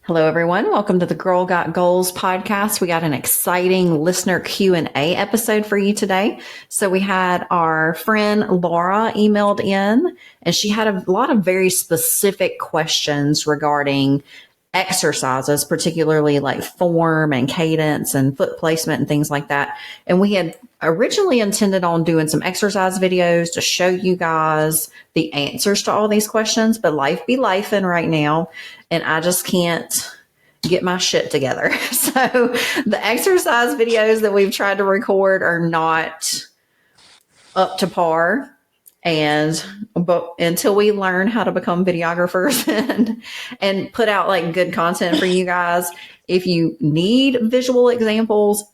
Hello, everyone. Welcome to the Girl Got Goals podcast. We got an exciting listener Q&A episode for you today. So we had our friend Laura emailed in, and she had a lot of very specific questions regarding exercises, particularly like form and cadence and foot placement and things like that. And we had originally intended on doing some exercise videos to show you guys the answers to all these questions, but life be lifing right now, and I just can't get my shit together. So the exercise videos that we've tried to record are not up to par. But until we learn how to become videographers and put out like good content for you guys, if you need visual examples,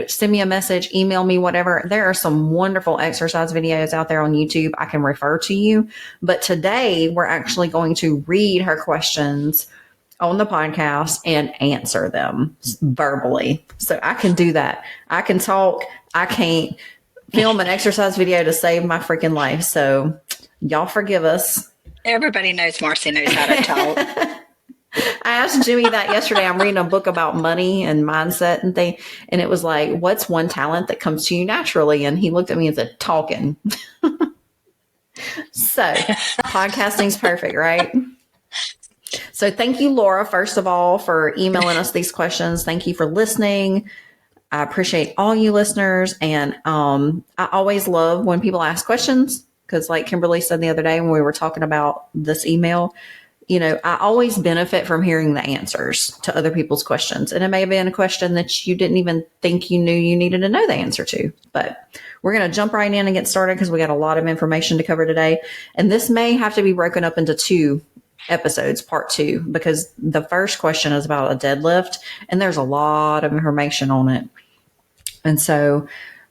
send me a message, email me, whatever. There are some wonderful exercise videos out there on YouTube I can refer to you. But today we're actually going to read her questions on the podcast and answer them verbally. So I can do that. I can talk. I can't film an exercise video to save my freaking life. So y'all forgive us. Everybody knows Marcy knows how to talk. I asked Jimmy that yesterday. I'm reading a book about money and mindset and thing. And it was like, what's one talent that comes to you naturally? And he looked at me and said, talking. So podcasting's perfect, right? So thank you, Laura, first of all, for emailing us these questions. Thank you for listening. I appreciate all you listeners. And I always love when people ask questions because like Kimberly said the other day when we were talking about this email, I always benefit from hearing the answers to other people's questions. And it may have been a question that you didn't even think you knew you needed to know the answer to. But we're going to jump right in and get started because we got a lot of information to cover today. And this may have to be broken up into two episodes, part two, because the first question is about a deadlift and there's a lot of information on it. And so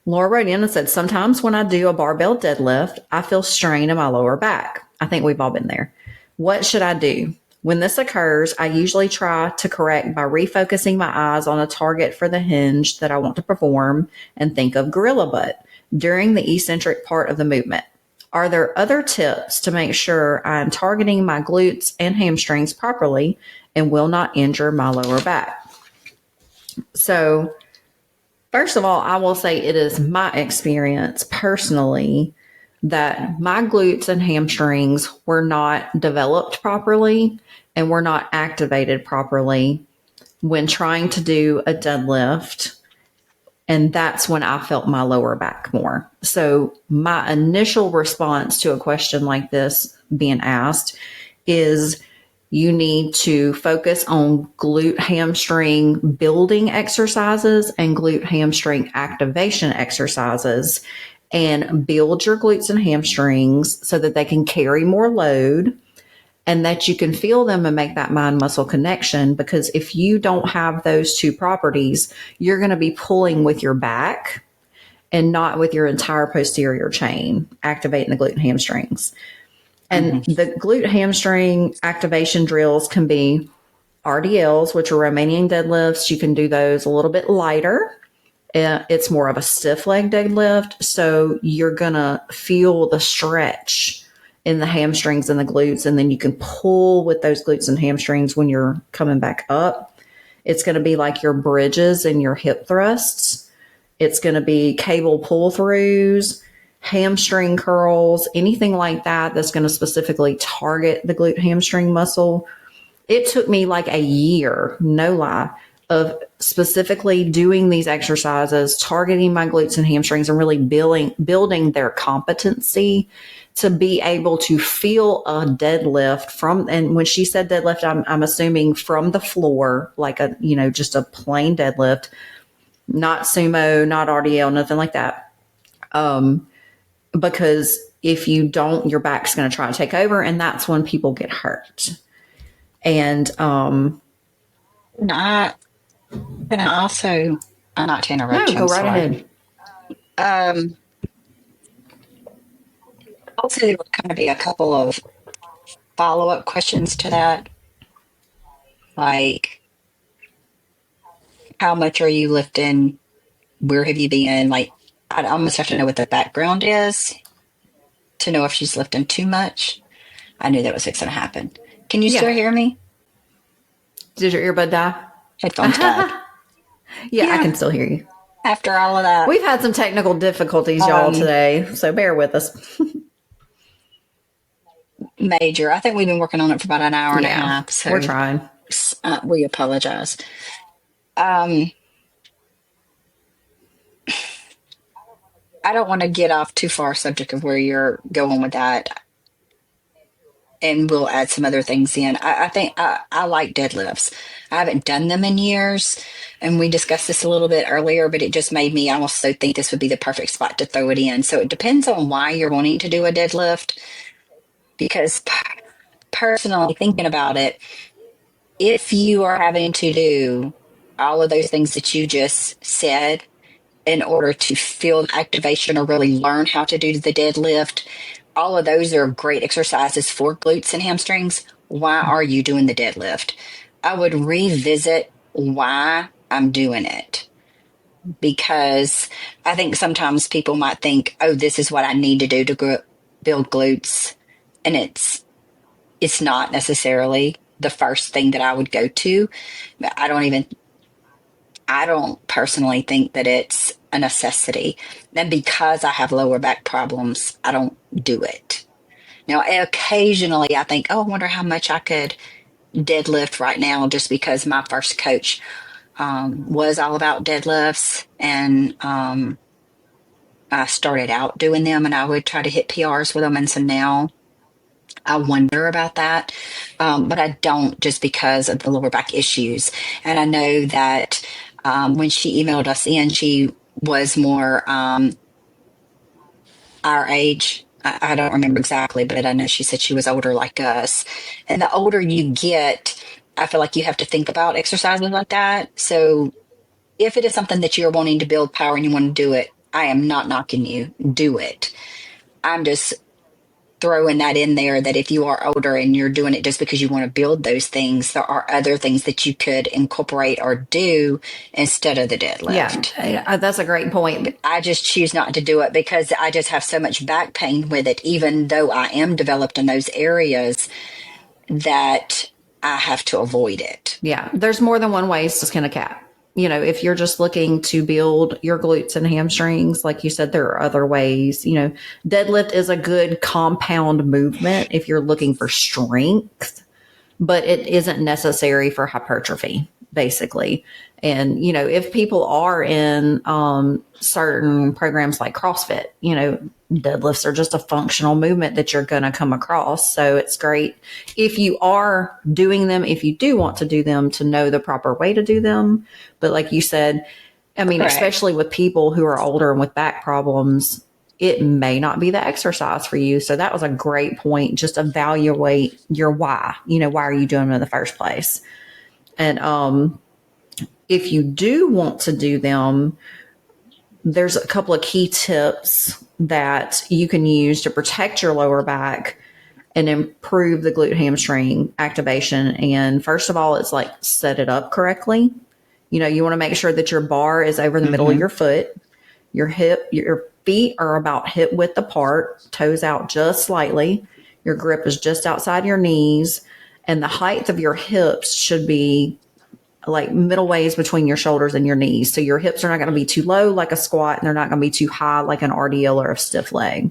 Laura wrote in and said, sometimes when I do a barbell deadlift, I feel strain in my lower back. I think we've all been there. What should I do? When this occurs, I usually try to correct by refocusing my eyes on a target for the hinge that I want to perform and think of gorilla butt during the eccentric part of the movement. Are there other tips to make sure I'm targeting my glutes and hamstrings properly and will not injure my lower back? So, first of all, I will say it is my experience personally that my glutes and hamstrings were not developed properly and were not activated properly when trying to do a deadlift. And that's when I felt my lower back more. So my initial response to a question like this being asked is you need to focus on glute hamstring building exercises and glute hamstring activation exercises and build your glutes and hamstrings so that they can carry more load and that you can feel them and make that mind muscle connection. Because if you don't have those two properties, you're going to be pulling with your back and not with your entire posterior chain, activating the glute and hamstrings. And the glute hamstring activation drills can be RDLs, which are Romanian deadlifts. You can do those a little bit lighter. It's more of a stiff leg deadlift. So you're going to feel the stretch in the hamstrings and the glutes. And then you can pull with those glutes and hamstrings when you're coming back up. It's going to be like your bridges and your hip thrusts. It's going to be cable pull throughs, hamstring curls, anything like that that's going to specifically target the glute hamstring muscle. It took me like a year, no lie, of specifically doing these exercises, targeting my glutes and hamstrings and really building their competency to be able to feel a deadlift from, and when she said deadlift, I'm assuming from the floor, like just a plain deadlift, not sumo, not RDL, nothing like that. Because if you don't, your back's going to try to take over, and that's when people get hurt. And Not and also, not to interrupt you. Go right ahead. Also, there would kind of be a couple of follow-up questions to that, like how much are you lifting? Where have you been? Like, I'd almost have to know what the background is to know if she's lifting too much. I knew that was fixing to happen. Can you still hear me? Did your earbud die? Headphones died. Yeah, I can still hear you. After all of that. We've had some technical difficulties, y'all, today, so bear with us. Major. I think we've been working on it for about an hour and a half. So we're trying. We apologize. I don't want to get off too far subject of where you're going with that. And we'll add some other things in. I think I like deadlifts. I haven't done them in years. And we discussed this a little bit earlier, but it just made me also think this would be the perfect spot to throw it in. So it depends on why you're wanting to do a deadlift. Because personally, thinking about it, if you are having to do all of those things that you just said in order to feel the activation or really learn how to do the deadlift, all of those are great exercises for glutes and hamstrings. Why are you doing the deadlift? I would revisit why I'm doing it, because I think sometimes people might think, oh, this is what I need to do to build glutes. And it's not necessarily the first thing that I would go to. I don't personally think that it's a necessity. And because I have lower back problems, I don't do it. Now, occasionally I think, oh, I wonder how much I could deadlift right now, just because my first coach was all about deadlifts. And I started out doing them and I would try to hit PRs with them. And so now I wonder about that, but I don't, just because of the lower back issues. And I know that when she emailed us in, she was more our age. I don't remember exactly, but I know she said she was older like us. And the older you get, I feel like you have to think about exercises like that. So if it is something that you're wanting to build power and you want to do it, I am not knocking you. Do it. I'm just throwing that in there, that if you are older and you're doing it just because you want to build those things, there are other things that you could incorporate or do instead of the deadlift. Yeah, that's a great point. I just choose not to do it because I just have so much back pain with it, even though I am developed in those areas, that I have to avoid it. Yeah, there's more than one way to skin a cat. You know, if you're just looking to build your glutes and hamstrings, like you said, there are other ways. You know, deadlift is a good compound movement if you're looking for strength, but it isn't necessary for hypertrophy, basically. And, you know, if people are in certain programs like CrossFit, you know, deadlifts are just a functional movement that you're going to come across. So it's great if you are doing them, if you do want to do them, to know the proper way to do them. But like you said, I mean, especially with people who are older and with back problems, it may not be the exercise for you. So that was a great point. Just evaluate your why. You know, why are you doing them in the first place? And if you do want to do them, there's a couple of key tips that you can use to protect your lower back and improve the glute hamstring activation. And first of all, it's like set it up correctly. You know, you want to make sure that your bar is over the middle of your foot. Your feet are about hip width apart, toes out just slightly. Your grip is just outside your knees, and the height of your hips should be like middle ways between your shoulders and your knees. So your hips are not going to be too low like a squat, and they're not going to be too high like an RDL or a stiff leg.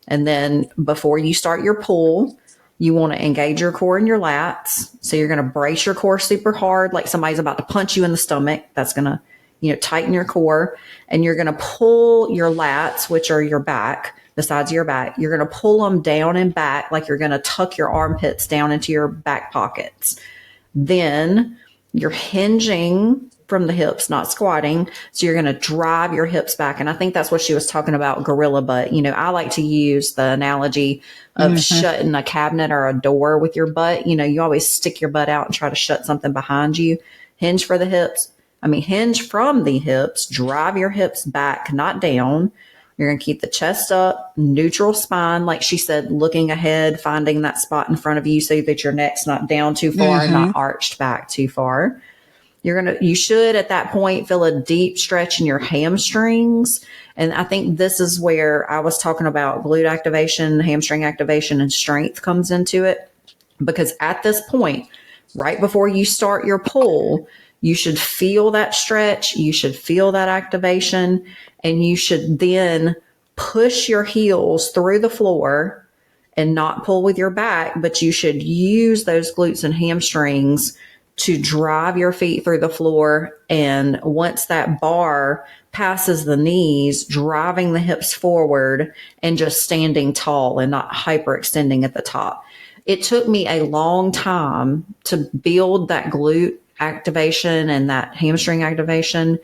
And then before you start your pull, you want to engage your core and your lats. So you're going to brace your core super hard, like somebody's about to punch you in the stomach. That's going to, you know, tighten your core. And you're going to pull your lats, which are your back, the sides of your back. You're going to pull them down and back, like you're going to tuck your armpits down into your back pockets. Then you're hinging from the hips, not squatting. So you're going to drive your hips back. And I think that's what she was talking about, gorilla butt. You know, I like to use the analogy of shutting a cabinet or a door with your butt. You know, you always stick your butt out and try to shut something behind you. Hinge from the hips, drive your hips back, not down. You're going to keep the chest up, neutral spine, like she said, looking ahead, finding that spot in front of you so that your neck's not down too far, not arched back too far. You should at that point feel a deep stretch in your hamstrings. And I think this is where I was talking about glute activation, hamstring activation, and strength comes into it. Because at this point, right before you start your pull, you should feel that stretch, you should feel that activation, and you should then push your heels through the floor and not pull with your back, but you should use those glutes and hamstrings to drive your feet through the floor. And once that bar passes the knees, driving the hips forward and just standing tall and not hyperextending at the top. It took me a long time to build that glute activation and that hamstring activation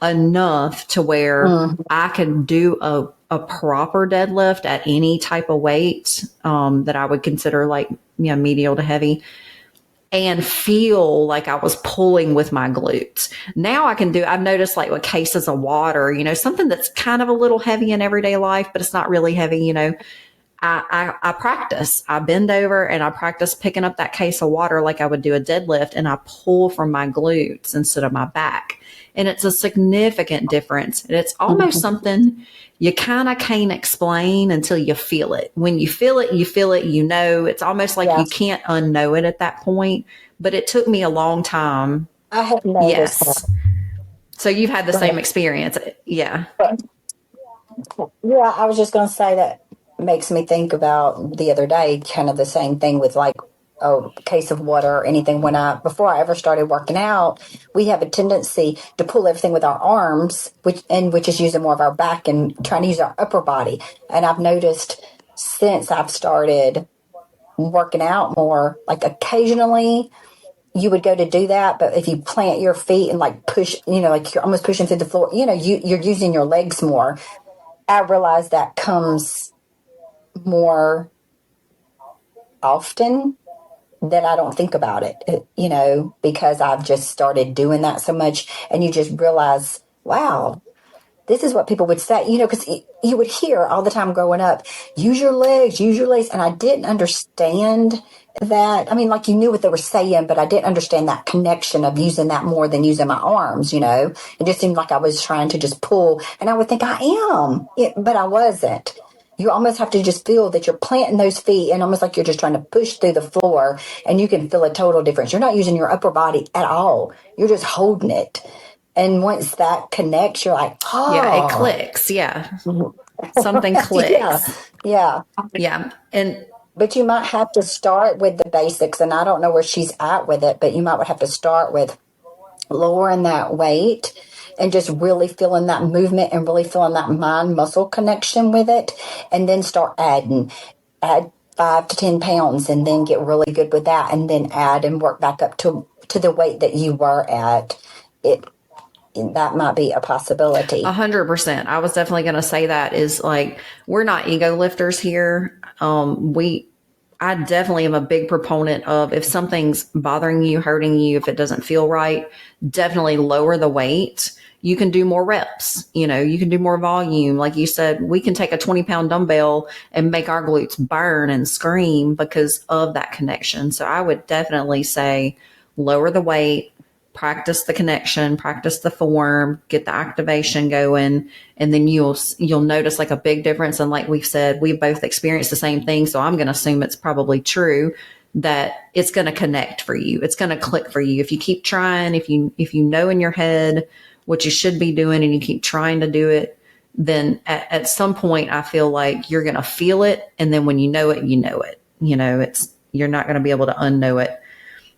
enough to where I could do a proper deadlift at any type of weight that I would consider like, medial to heavy, and feel like I was pulling with my glutes. Now I can do, I've noticed like with cases of water, something that's kind of a little heavy in everyday life, but it's not really heavy, I practice. I bend over and I practice picking up that case of water like I would do a deadlift, and I pull from my glutes instead of my back. And it's a significant difference. And it's almost something you kind of can't explain until you feel it. When you feel it, it's almost like you can't unknow it at that point. But it took me a long time. I have noticed that. So you've had the same experience. Yeah. Yeah, I was just going to say that makes me think about the other day, kind of the same thing with like a case of water or anything. Before I ever started working out, we have a tendency to pull everything with our arms, which is using more of our back and trying to use our upper body. And I've noticed since I've started working out more, like occasionally you would go to do that, but if you plant your feet and like push, like you're almost pushing through the floor, you're using your legs more. I realize that comes more often that I don't think about it, because I've just started doing that so much. And you just realize, wow, this is what people would say, because you would hear all the time growing up, use your legs. And I didn't understand that. I mean, like you knew what they were saying, but I didn't understand that connection of using that more than using my arms, It just seemed like I was trying to just pull, and I would think I am, but I wasn't. You almost have to just feel that you're planting those feet and almost like you're just trying to push through the floor, and you can feel a total difference. You're not using your upper body at all. You're just holding it. And once that connects, you're like, oh. Yeah, it clicks. Yeah. Something clicks. Yeah. But you might have to start with the basics, and I don't know where she's at with it, but you might have to start with lowering that weight and just really feeling that movement and really feeling that mind muscle connection with it, and then start add 5 to 10 pounds and then get really good with that, and then add and work back up to the weight that you were at. That might be a possibility. 100%. I was definitely going to say that is like, we're not ego lifters here. I definitely am a big proponent of, if something's bothering you, hurting you, if it doesn't feel right, definitely lower the weight. You can do more reps, you can do more volume. Like you said, we can take a 20-pound dumbbell and make our glutes burn and scream because of that connection. So I would definitely say lower the weight, practice the connection, practice the form, get the activation going, and then you'll notice like a big difference. And like we've said, we both experienced the same thing, so I'm going to assume it's probably true that it's going to connect for you. It's going to click for you if you keep trying. If you know in your head what you should be doing and you keep trying to do it, then at some point I feel like you're going to feel it, and then when you know it, you're not going to be able to unknow it.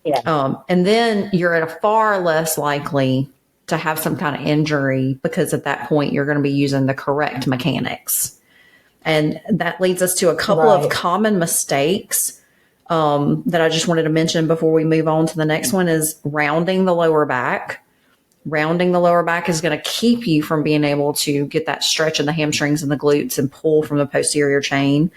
Yeah. And then you're at a far less likely to have some kind of injury, because at that point you're going to be using the correct mechanics. And that leads us to a couple of common mistakes that I just wanted to mention before we move on to the next one is rounding the lower back. Rounding the lower back is going to keep you from being able to get that stretch in the hamstrings and the glutes and pull from the posterior chain.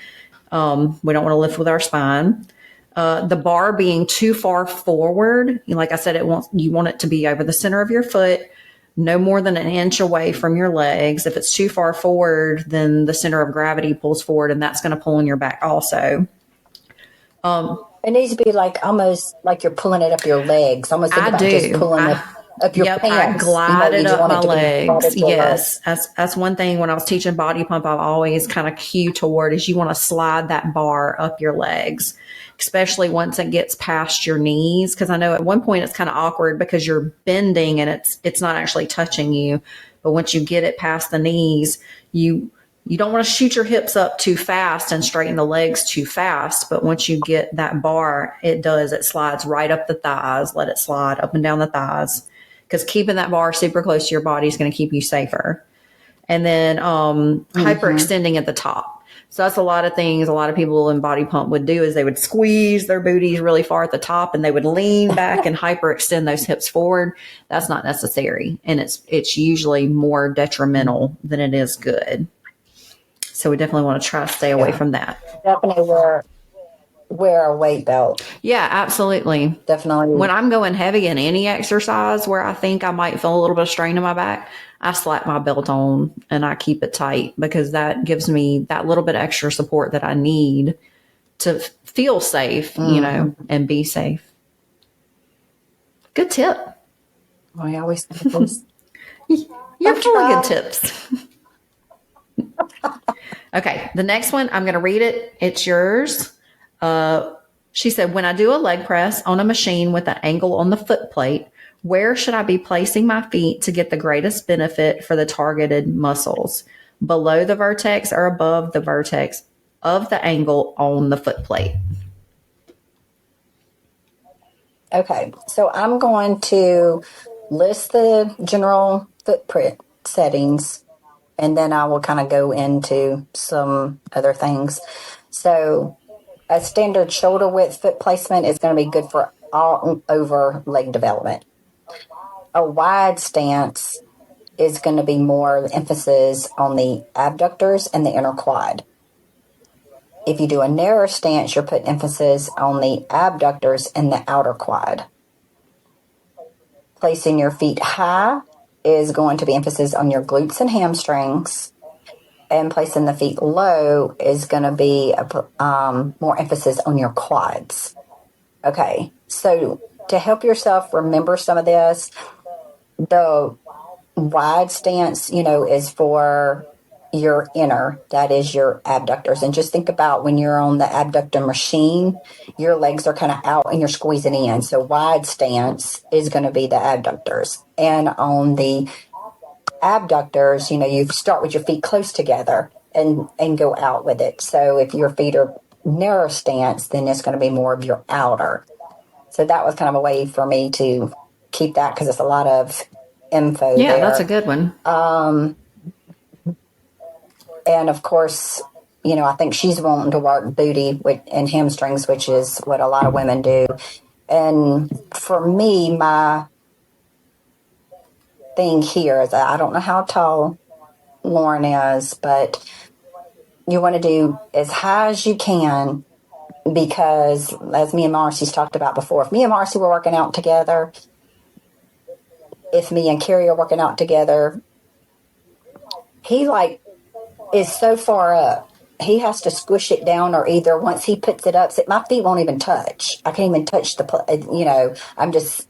We don't want to lift with our spine. The bar being too far forward, like I said, you want it to be over the center of your foot, no more than an inch away from your legs. If it's too far forward, then the center of gravity pulls forward, and that's going to pull on your back also. It needs to be like almost like you're pulling it up your legs, almost think about just pulling it. up your Yep, I pants. glide You it just up want my it to be legs. glided to your legs. Yes, that's one thing when I was teaching body pump, I've always kind of cue toward is you want to slide that bar up your legs, especially once it gets past your knees. Because I know at one point it's kind of awkward because you're bending and it's not actually touching you, but once you get it past the knees, you don't want to shoot your hips up too fast and straighten the legs too fast. But once you get that bar, it slides right up the thighs. Let it slide up and down the thighs, because keeping that bar super close to your body is going to keep you safer. And then hyperextending at the top. So that's a lot of things a lot of people in body pump would do is they would squeeze their booties really far at the top and they would lean back and hyperextend those hips forward. That's not necessary. And it's usually more detrimental than it is good. So we definitely want to try to stay away from that. Definitely wear a weight belt. Yeah, absolutely. Definitely. When I'm going heavy in any exercise where I think I might feel a little bit of strain in my back, I slap my belt on and I keep it tight, because that gives me that little bit extra support that I need to feel safe, and be safe. Good tip. I always think those. You're full of good tips. Okay, the next one, I'm going to read it. It's yours. She said, when I do a leg press on a machine with an angle on the foot plate, where should I be placing my feet to get the greatest benefit for the targeted muscles? Below the vertex or above the vertex of the angle on the foot plate? Okay, so I'm going to list the general footprint settings, and then I will kind of go into some other things. So a standard shoulder width foot placement is going to be good for all over leg development. A wide stance is going to be more emphasis on the abductors and the inner quad. If you do a narrow stance, you're putting emphasis on the abductors and the outer quad. Placing your feet high is going to be emphasis on your glutes and hamstrings. And placing the feet low is going to be more emphasis on your quads. Okay, so to help yourself remember some of this, the wide stance, is for your inner, that is your abductors. And just think about when you're on the abductor machine, your legs are kind of out and you're squeezing in. So wide stance is going to be the abductors. And on the abductors, you start with your feet close together and go out with it. So if your feet are narrow stance, then it's going to be more of your outer. So that was kind of a way for me to keep that, because it's a lot of info there. Yeah, that's a good one. And of course, I think she's wanting to work booty and hamstrings, which is what a lot of women do. And for me, my thing here is I don't know how tall Lauren is, but you want to do as high as you can, because as me and Marcy's talked about before, if me and Marcy were working out together, if me and Carrie are working out together, he is so far up, he has to squish it down, or either once he puts it up, my feet won't even touch. I can't even touch I'm just,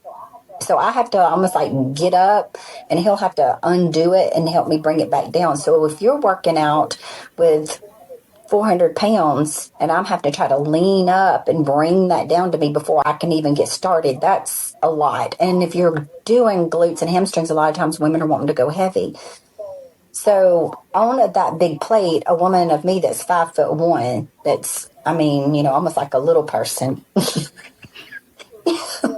so I have to almost get up, and he'll have to undo it and help me bring it back down. So if you're working out with 400 pounds and I'm having to try to lean up and bring that down to me before I can even get started, that's a lot. And if you're doing glutes and hamstrings, a lot of times women are wanting to go heavy. So on that big plate, a woman of me that's 5'1", that's, almost like a little person,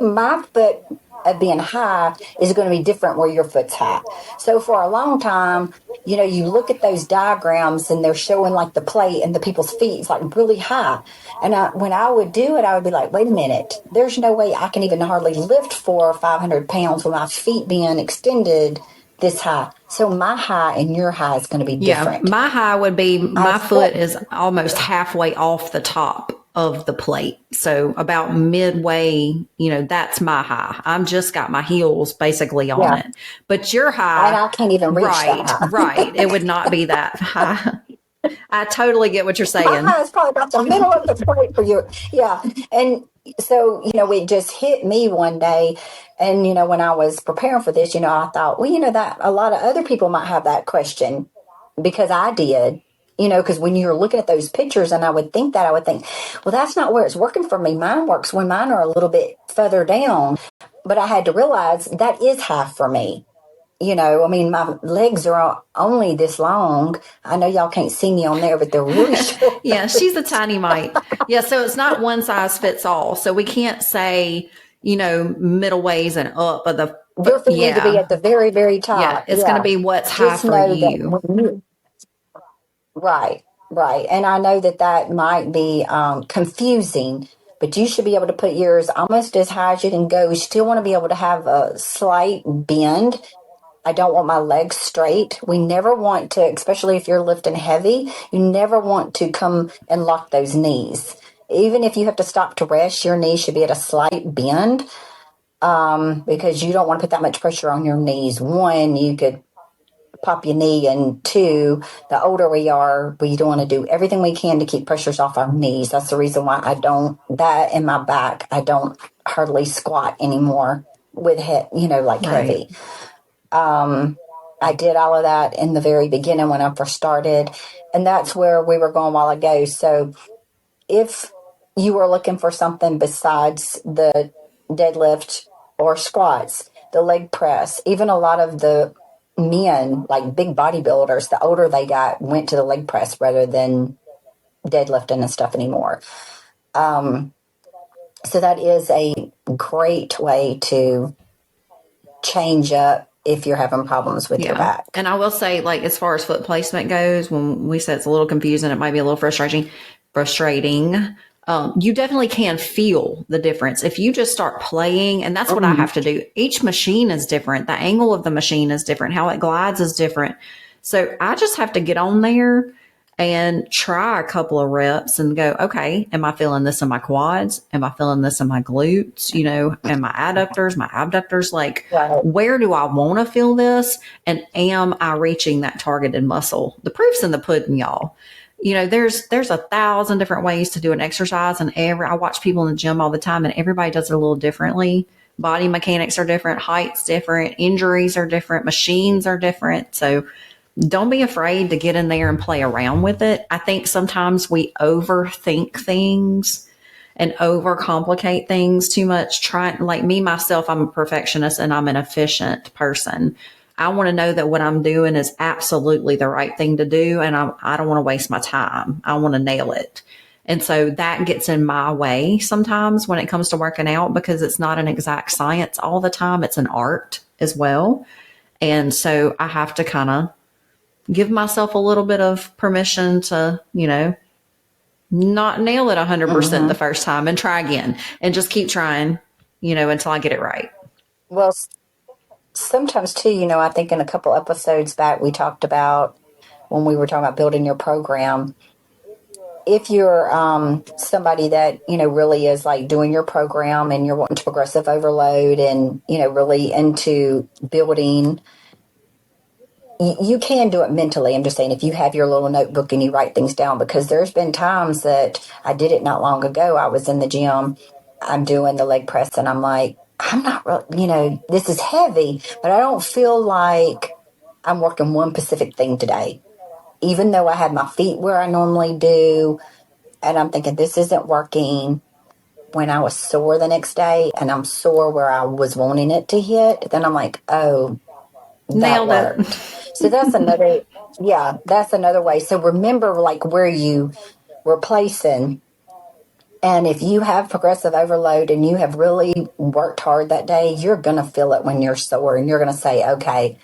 my foot of being high is going to be different where your foot's high. So for a long time, you look at those diagrams and they're showing the plate and the people's feet is really high. And when I would do it, I would be like, wait a minute, there's no way I can even hardly lift 400 or 500 pounds with my feet being extended this high. So my high and your high is going to be different. Yeah, my high would be, my foot is almost halfway off the top of the plate. So about midway, that's my high. I'm just got my heels basically on it. But your high. And I can't even reach that high. Right. It would not be that high. I totally get what you're saying. It's probably about the middle of the plate for you. Yeah. And so, it just hit me one day. And, when I was preparing for this, I thought, well, that a lot of other people might have that question because I did, because when you're looking at those pictures and I would think, well, that's not where it's working for me. Mine works when mine are a little bit further down. But I had to realize that is half for me. My legs are only this long. I know y'all can't see me on there, but they're really short. Yeah, she's a tiny mite. Yeah, so it's not one size fits all. So we can't say, middle ways and up of the. Your feet need to be at the very, very top. Yeah, it's going to be what's high Just for know you. that when you. Right. And I know that might be confusing, but you should be able to put yours almost as high as you can go. You still want to be able to have a slight bend. I don't want my legs straight. We never want to, especially if you're lifting heavy, you never want to come and lock those knees. Even if you have to stop to rest, your knees should be at a slight bend because you don't want to put that much pressure on your knees. One, you could pop your knee, and two, the older we are, we don't want to do everything we can to keep pressures off our knees. That's the reason why that in my back, I don't hardly squat anymore with heavy. I did all of that in the very beginning when I first started, and that's where we were going a while ago. So if you were looking for something besides the deadlift or squats, the leg press, even a lot of the men, like big bodybuilders, the older they got, went to the leg press rather than deadlifting and stuff anymore. So that is a great way to change up if you're having problems with your back. And I will say, like, as far as foot placement goes, when we said it's a little confusing, it might be a little frustrating. You definitely can feel the difference if you just start playing. And that's what I have to do. Each machine is different. The angle of the machine is different. How it glides is different. So I just have to get on there and try a couple of reps and go, okay, am I feeling this in my quads? Am I feeling this in my glutes? And my adducters, my abductors, like, where do I want to feel this? And am I reaching that targeted muscle? The proof's in the pudding, y'all. There's 1,000 different ways to do an exercise, and I watch people in the gym all the time, and everybody does it a little differently. Body mechanics are different, height's different, injuries are different, machines are different. So don't be afraid to get in there and play around with it. I think sometimes we overthink things and overcomplicate things too much. Like me, myself, I'm a perfectionist and I'm an efficient person. I want to know that what I'm doing is absolutely the right thing to do. And I don't want to waste my time. I want to nail it. And so that gets in my way sometimes when it comes to working out, because it's not an exact science all the time. It's an art as well. And so I have to kind of give myself a little bit of permission to, not nail it 100% the first time and try again and just keep trying, until I get it right. Well, sometimes too, I think in a couple episodes back, we talked about when we were talking about building your program. If you're somebody that, really is like doing your program and you're wanting to progressive overload and, really into building, you can do it mentally. I'm just saying, if you have your little notebook and you write things down, because there's been times that I did it not long ago. I was in the gym, I'm doing the leg press, and I'm like, I'm not really, this is heavy, but I don't feel like I'm working one specific thing today, even though I had my feet where I normally do. And I'm thinking, this isn't working. When I was sore the next day and I'm sore where I was wanting it to hit, then I'm like, oh, that worked. So that's another way. So remember, like, where you were placing. And if you have progressive overload and you have really worked hard that day, you're going to feel it when you're sore, and you're going to say, okay,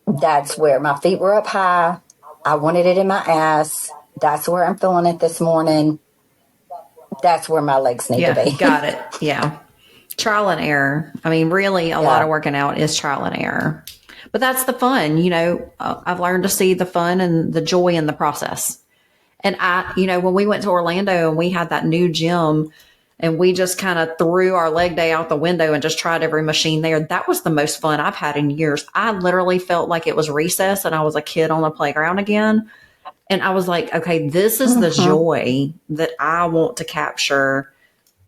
that's where my feet were up high. I wanted it in my ass. That's where I'm feeling it this morning. That's where my legs need to be. Got it. Yeah. Trial and error. I mean, really, a lot of working out is trial and error. But that's the fun. I've learned to see the fun and the joy in the process. And when we went to Orlando and we had that new gym and we just kind of threw our leg day out the window and just tried every machine there, that was the most fun I've had in years. I literally felt like it was recess and I was a kid on the playground again. And I was like, okay, this is the joy that I want to capture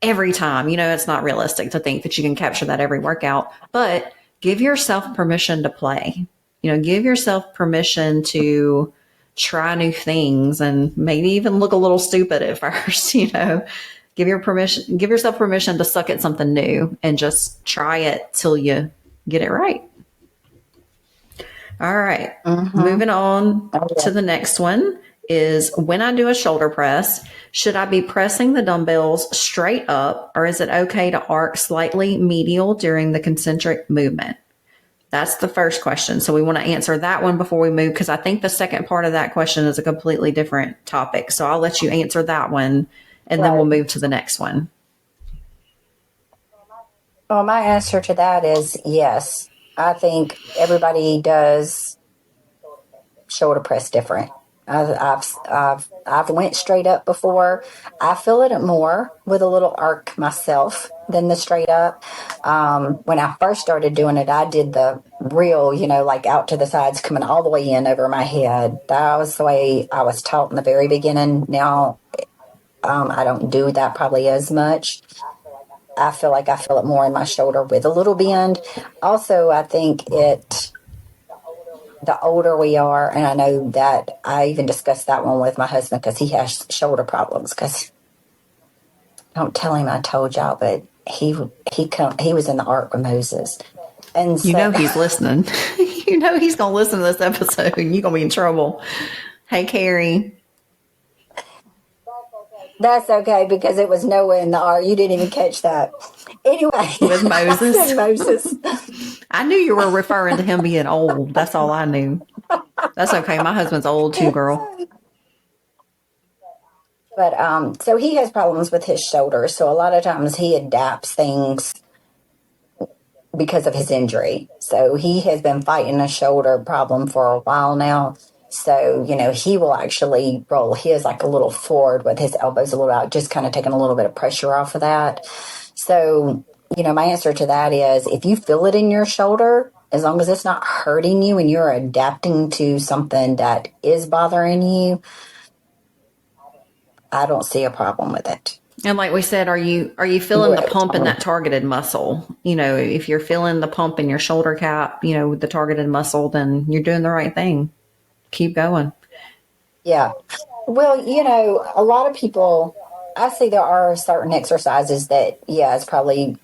every time. It's not realistic to think that you can capture that every workout, but give yourself permission to play. Give yourself permission to try new things and maybe even look a little stupid at first. Give yourself permission to suck at something new and just try it till you get it right. All right. Moving on to the next one is, when I do a shoulder press, should I be pressing the dumbbells straight up, or is it okay to arc slightly medial during the concentric movement? That's the first question. So we want to answer that one before we move, because I think the second part of that question is a completely different topic. So I'll let you answer that one, and then we'll move to the next one. Well, my answer to that is yes. I think everybody does shoulder press different. I've went straight up before. I feel it more with a little arc myself than the straight up. When I first started doing it, I did the real, like out to the sides, coming all the way in over my head. That was the way I was taught in the very beginning. Now, I don't do that probably as much. I feel like I feel it more in my shoulder with a little bend. Also, I think the older we are, and I know that I even discussed that one with my husband because he has shoulder problems. Because don't tell him I told y'all, but he was in the Ark with Moses, and so, he's listening. He's gonna listen to this episode, and you're gonna be in trouble. Hey, Carrie. That's okay, because it was Noah in the Ark. You didn't even catch that. Anyway, with Moses. Moses. I knew you were referring to him being old. That's all I knew. That's okay. My husband's old too, girl. But so he has problems with his shoulder. So a lot of times he adapts things because of his injury. So he has been fighting a shoulder problem for a while now. So, he will actually roll his like a little forward with his elbows a little out, just kind of taking a little bit of pressure off of that. So, my answer to that is, if you feel it in your shoulder, as long as it's not hurting you and you're adapting to something that is bothering you, I don't see a problem with it. And like we said, are you feeling the pump in that targeted muscle? If you're feeling the pump in your shoulder cap, with the targeted muscle, then you're doing the right thing. Keep going. Yeah. Well, a lot of people, I see there are certain exercises that, it's probably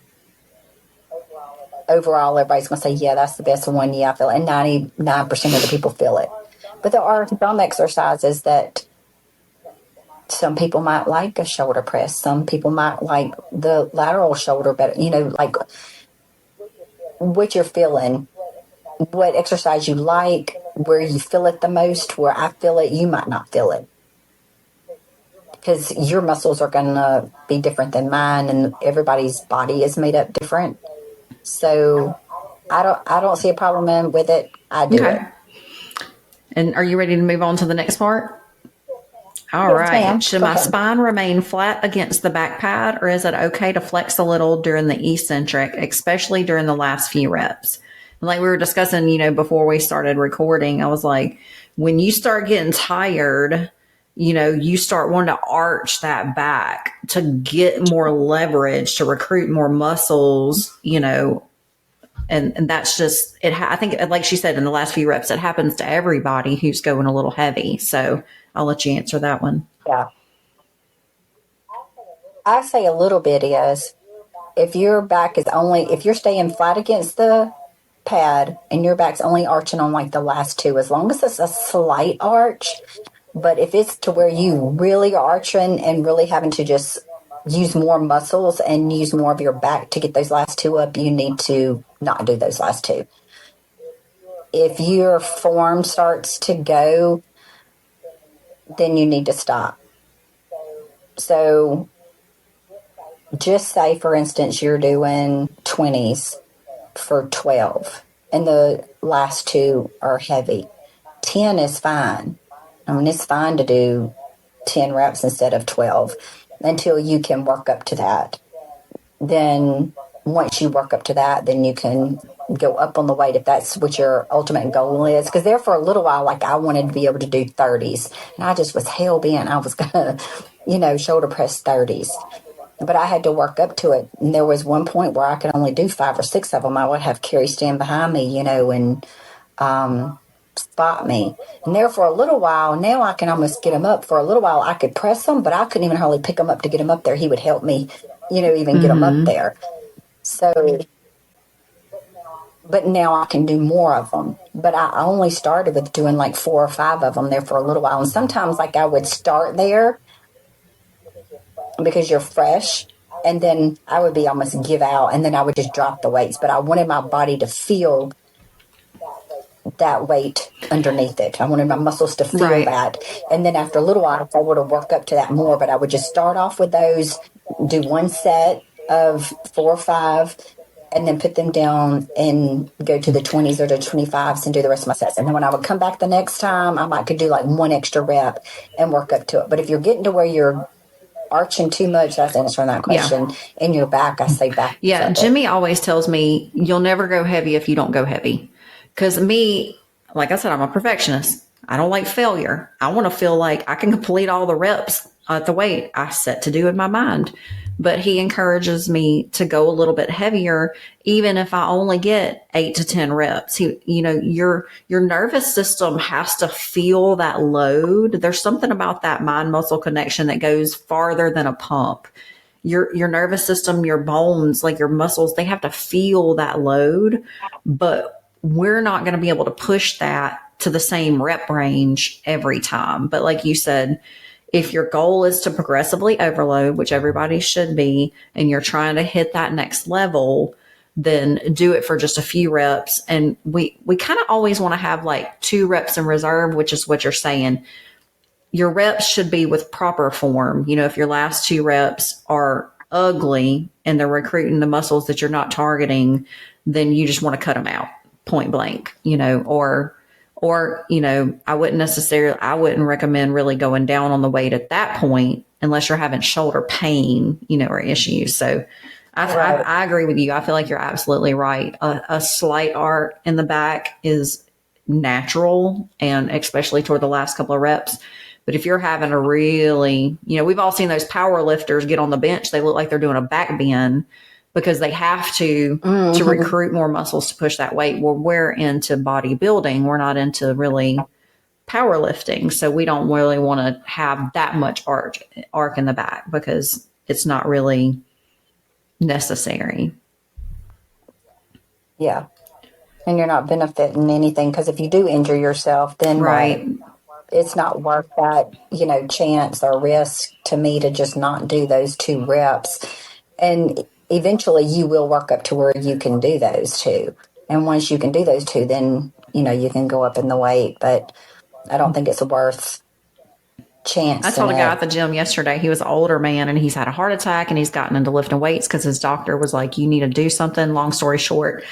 overall everybody's going to say, yeah, that's the best one. Yeah, I feel it. And 99% of the people feel it. But there are some exercises that some people might like a shoulder press. Some people might like the lateral shoulder better, like what you're feeling, what exercise you like, where you feel it the most. Where I feel it, you might not feel it, because your muscles are going to be different than mine, and everybody's body is made up different. So I don't see a problem with it. I do it. And are you ready to move on to the next part? All right. Ma'am. Should my spine remain flat against the back pad, or is it okay to flex a little during the eccentric, especially during the last few reps? Like we were discussing, before we started recording, I was like, when you start getting tired, you start wanting to arch that back to get more leverage, to recruit more muscles, and that's just it. I think, like she said, in the last few reps, it happens to everybody who's going a little heavy. So I'll let you answer that one. Yeah. I say a little bit is, if you're staying flat against the pad and your back's only arching on like the last two, as long as it's a slight arch. But if it's to where you really are arching and really having to just use more muscles and use more of your back to get those last two up, you need to not do those last two. If your form starts to go, then you need to stop. So just say, for instance, you're doing 20s for 12 and the last two are heavy. 10 is fine. It's fine to do 10 reps instead of 12 until you can work up to that. Then once you work up to that, then you can go up on the weight if that's what your ultimate goal is. Because there for a little while, like I wanted to be able to do 30s, and I just was hell bent. I was gonna, shoulder press 30s, but I had to work up to it. And there was one point where I could only do 5 or 6 of them. I would have Carrie stand behind me, and spot me. And there for a little while, now I can almost get him up. For a little while, I could press him, but I couldn't even hardly pick him up to get him up there. He would help me, even get him up there. So, but now I can do more of them. But I only started with doing like 4 or 5 of them there for a little while. And sometimes like I would start there because you're fresh, and then I would be almost give out, and then I would just drop the weights. But I wanted my body to feel that weight underneath it. I wanted my muscles to feel that. And then after a little while, I would have worked up to that more, but I would just start off with those, do one set of 4 or 5, and then put them down and go to the 20s or the 25s and do the rest of my sets. And then when I would come back the next time, I could do like 1 extra rep and work up to it. But if you're getting to where you're arching too much, that's answering that question. In your back, I say back. Yeah, Jimmy always tells me, you'll never go heavy if you don't go heavy. Because me, like I said, I'm a perfectionist. I don't like failure. I want to feel like I can complete all the reps at the weight I set to do in my mind. But he encourages me to go a little bit heavier, even if I only get 8 to 10 reps. Your nervous system has to feel that load. There's something about that mind muscle connection that goes farther than a pump. Your nervous system, your bones, like your muscles, they have to feel that load, but we're not going to be able to push that to the same rep range every time. But like you said, if your goal is to progressively overload, which everybody should be, and you're trying to hit that next level, then do it for just a few reps. And we kind of always want to have like 2 reps in reserve, which is what you're saying. Your reps should be with proper form. If your last 2 reps are ugly and they're recruiting the muscles that you're not targeting, then you just want to cut them out, point blank, or I wouldn't recommend really going down on the weight at that point unless you're having shoulder pain, or issues. So I agree with you. I feel like you're absolutely right. A slight arc in the back is natural, and especially toward the last couple of reps. But if you're having a really, we've all seen those power lifters get on the bench. They look like they're doing a back bend because they have to recruit more muscles to push that weight. Well, we're into bodybuilding. We're not into really powerlifting. So we don't really want to have that much arc in the back because it's not really necessary. Yeah. And you're not benefiting anything, because if you do injure yourself, then it's not worth that, chance or risk to me to just not do those 2 reps. And eventually you will work up to where you can do those 2. And once you can do those 2, then, you can go up in the weight. But I don't think it's worth chance. I told a guy at the gym yesterday, he was an older man and he's had a heart attack and he's gotten into lifting weights because his doctor was like, you need to do something. Long story short,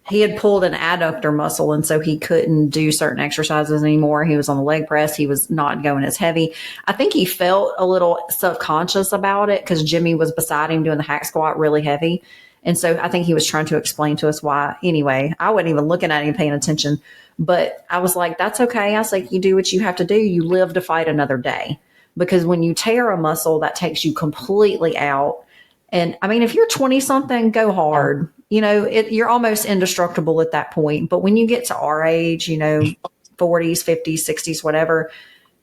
he had pulled an adductor muscle, and so he couldn't do certain exercises anymore. He was on the leg press. He was not going as heavy. I think he felt a little subconscious about it because Jimmy was beside him doing the hack squat really heavy. And so I think he was trying to explain to us why. Anyway, I wasn't even looking at him, paying attention. But I was like, that's okay. I was like, you do what you have to do. You live to fight another day. Because when you tear a muscle, that takes you completely out. And I mean, if you're 20 something, go hard. You're almost indestructible at that point. But when you get to our age, 40s, 50s, 60s, whatever,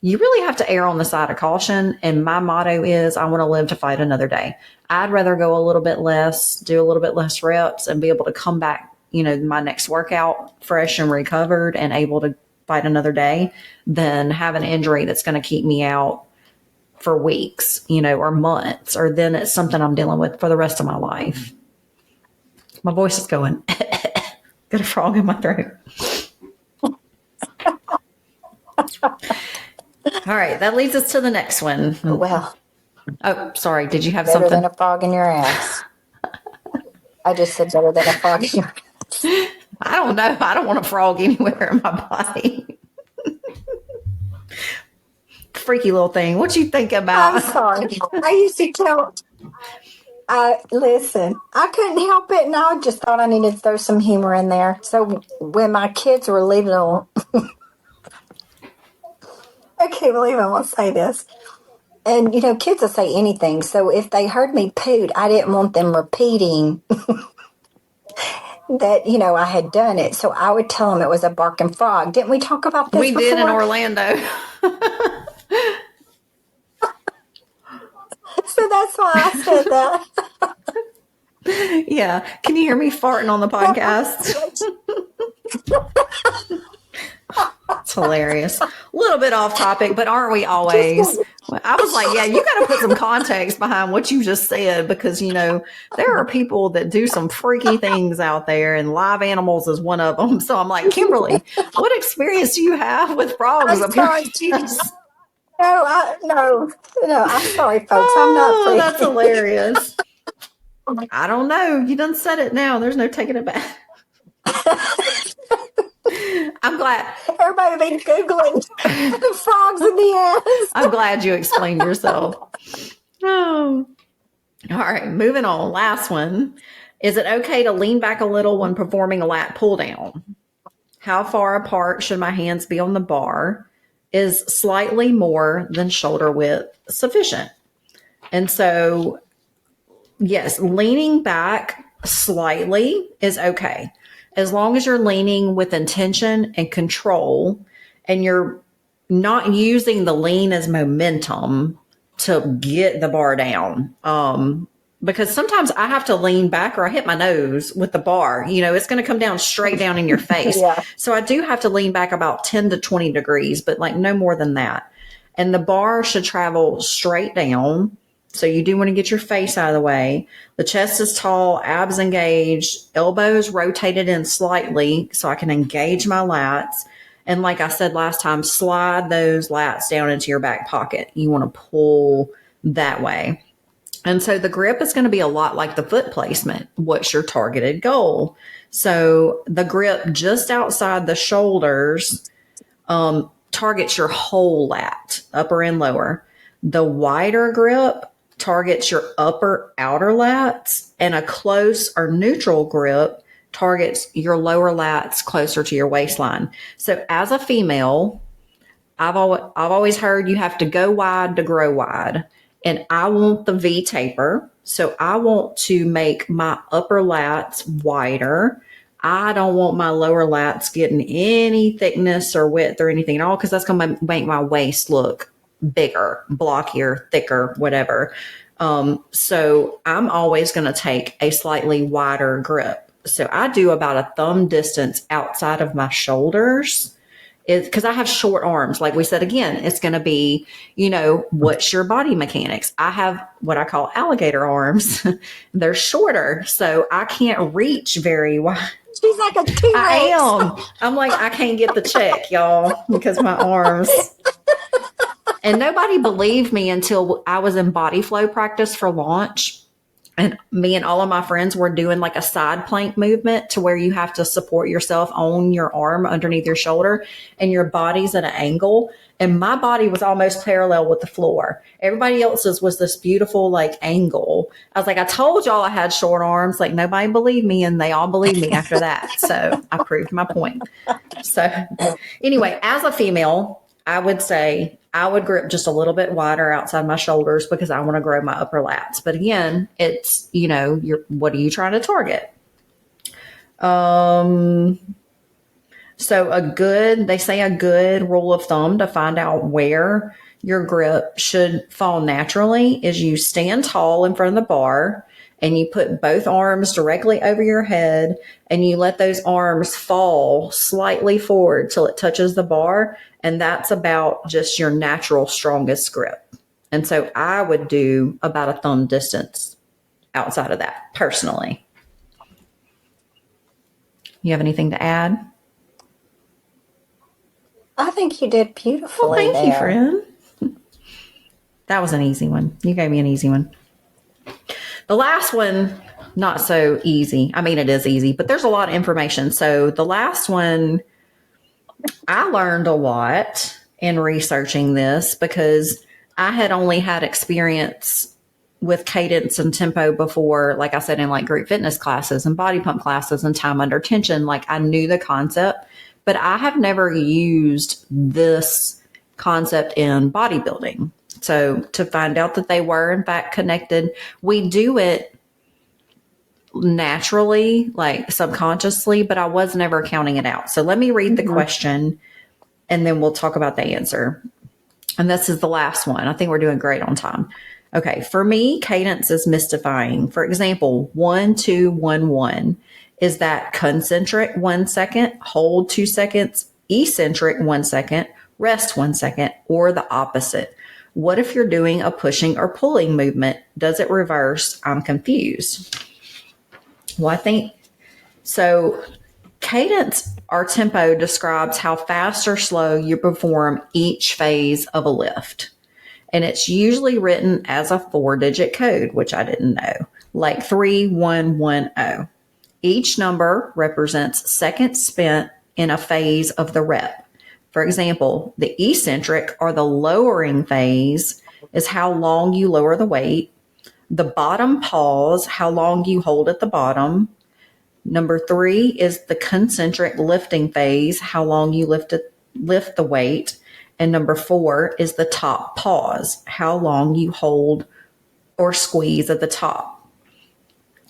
you really have to err on the side of caution. And my motto is, I want to live to fight another day. I'd rather go a little bit less, do a little bit less reps, and be able to come back, my next workout fresh and recovered and able to fight another day than have an injury that's going to keep me out for weeks, or months, or then it's something I'm dealing with for the rest of my life. My voice is going, got a frog in my throat. All right. That leads us to the next one. Well. Oh, sorry. Did you have better something? Better than a frog in your ass. I just said better than a frog in your ass. I don't know. I don't want a frog anywhere in my body. Freaky little thing. What you think about? I'm sorry. I used to tell Listen, I couldn't help it, and I just thought I needed to throw some humor in there. So when my kids were little, I can't believe I'm gonna say this. And kids will say anything. So if they heard me poot, I didn't want them repeating that I had done it. So I would tell them it was a barking frog. Didn't we talk about this We before? did in Orlando. So that's why I said that. Yeah. Can you hear me farting on the podcast? It's hilarious. A little bit off topic, but aren't we always? I was like, yeah, you got to put some context behind what you just said, because, there are people that do some freaky things out there, and live animals is one of them. So I'm like, Kimberly, what experience do you have with frogs up here? No, I'm sorry, folks. I'm not freaky. That's hilarious. I don't know. You done said it now. There's no taking it back. I'm glad. Everybody be Googling frogs in the ass. I'm glad you explained yourself. Oh. All right, moving on. Last one. Is it okay to lean back a little when performing a lat pull down? How far apart should my hands be on the bar? Is slightly more than shoulder width sufficient? And so, yes, leaning back slightly is okay, as long as you're leaning with intention and control, and you're not using the lean as momentum to get the bar down. Because sometimes I have to lean back or I hit my nose with the bar. It's going to come down straight down in your face. Yeah. So I do have to lean back about 10 to 20 degrees, but like no more than that. And the bar should travel straight down. So you do want to get your face out of the way. The chest is tall, abs engaged, elbows rotated in slightly so I can engage my lats. And like I said last time, slide those lats down into your back pocket. You want to pull that way. And so the grip is going to be a lot like the foot placement. What's your targeted goal? So the grip just outside the shoulders targets your whole lat, upper and lower. The wider grip targets your upper outer lats, and a close or neutral grip targets your lower lats closer to your waistline. So as a female, I've always heard you have to go wide to grow wide. And I want the V taper. So I want to make my upper lats wider. I don't want my lower lats getting any thickness or width or anything at all, because that's going to make my waist look bigger, blockier, thicker, whatever. So I'm always going to take a slightly wider grip. So I do about a thumb distance outside of my shoulders. Because I have short arms. Like we said, again, it's going to be, what's your body mechanics? I have what I call alligator arms. They're shorter, so I can't reach very wide. She's like a T-Rex. I am. I'm like, I can't get the check, y'all, because my arms. And nobody believed me until I was in body flow practice for launch. And me and all of my friends were doing like a side plank movement to where you have to support yourself on your arm underneath your shoulder and your body's at an angle. And my body was almost parallel with the floor. Everybody else's was this beautiful like angle. I was like, I told y'all I had short arms. Like nobody believed me, and they all believed me after that. So I proved my point. So anyway, as a female, I would say I would grip just a little bit wider outside my shoulders because I want to grow my upper lats. But again, it's, what are you trying to target? So they say a good rule of thumb to find out where your grip should fall naturally is you stand tall in front of the bar and you put both arms directly over your head and you let those arms fall slightly forward till it touches the bar. And that's about just your natural strongest grip. And so I would do about a thumb distance outside of that personally. You have anything to add? I think you did beautifully. Well, thank you, friend. That was an easy one. You gave me an easy one. The last one, not so easy. I mean, it is easy, but there's a lot of information. So the last one, I learned a lot in researching this because I had only had experience with cadence and tempo before, like I said, in like group fitness classes and body pump classes and time under tension. Like I knew the concept, but I have never used this concept in bodybuilding. So to find out that they were in fact connected, we do it naturally, like subconsciously, but I was never counting it out. So let me read the question and then we'll talk about the answer. And this is the last one. I think we're doing great on time. Okay. For me, cadence is mystifying. For example, 1, 2, 1, 1. Is that concentric 1 second, hold 2 seconds, eccentric 1 second, rest 1 second, or the opposite? What if you're doing a pushing or pulling movement? Does it reverse? I'm confused. Well, I think so. Cadence or tempo describes how fast or slow you perform each phase of a lift. And it's usually written as a 4-digit code, which I didn't know, like 3110. Each number represents seconds spent in a phase of the rep. For example, the eccentric or the lowering phase is how long you lower the weight. The bottom pause, how long you hold at the bottom. Number 3 is the concentric lifting phase, how long you lift the weight. And number 4 is the top pause, how long you hold or squeeze at the top.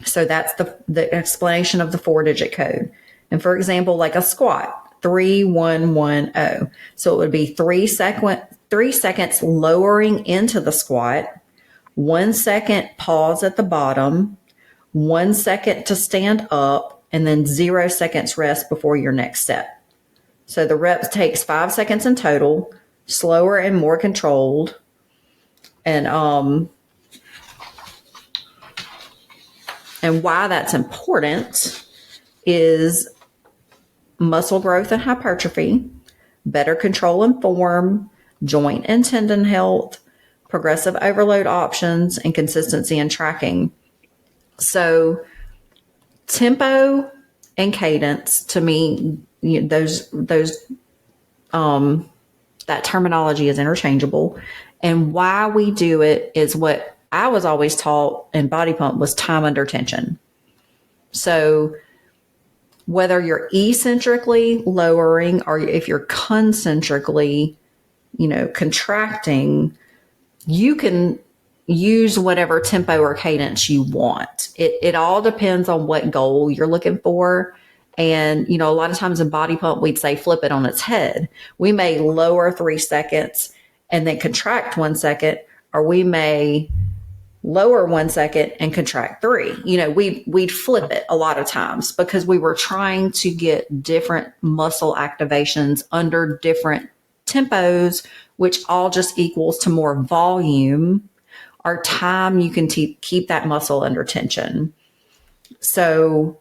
So that's the explanation of the 4-digit code. And for example, like a squat, 3110. So it would be 3 seconds lowering into the squat, 1 second pause at the bottom, 1 second to stand up, and then 0 seconds rest before your next step. So the reps takes 5 seconds in total, slower and more controlled. And why that's important is muscle growth and hypertrophy, better control and form, joint and tendon health, progressive overload options, and consistency in tracking. So tempo and cadence, to me, that terminology is interchangeable. And why we do it is what I was always taught in body pump was time under tension. So whether you're eccentrically lowering or if you're concentrically, contracting, you can use whatever tempo or cadence you want. It all depends on what goal you're looking for. And, a lot of times in body pump, we'd say flip it on its head. We may lower 3 seconds and then contract 1 second, or we may lower 1 second and contract 3. We'd flip it a lot of times because we were trying to get different muscle activations under different tempos, which all just equals to more volume or time you can keep that muscle under tension. So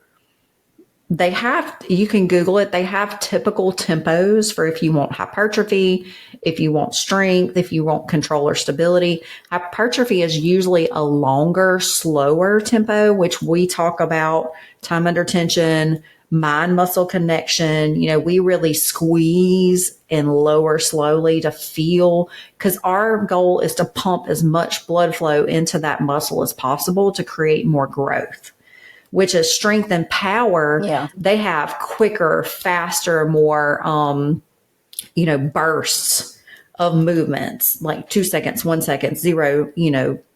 you can Google it. They have typical tempos for if you want hypertrophy, if you want strength, if you want control or stability. Hypertrophy is usually a longer, slower tempo, which we talk about time under tension, mind muscle connection. We really squeeze and lower slowly to feel, because our goal is to pump as much blood flow into that muscle as possible to create more growth, which is strength and power. Yeah. They have quicker, faster, more, bursts of movements, like 2 seconds, 1 second, 0,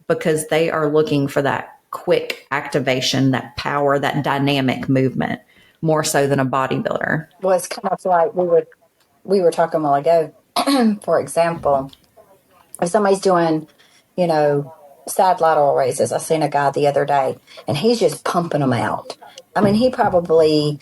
because they are looking for that quick activation, that power, that dynamic movement, more so than a bodybuilder. Well, it's kind of like we were talking a while ago. For example, if somebody's doing, side lateral raises, I seen a guy the other day, and he's just pumping them out. I mean, he probably,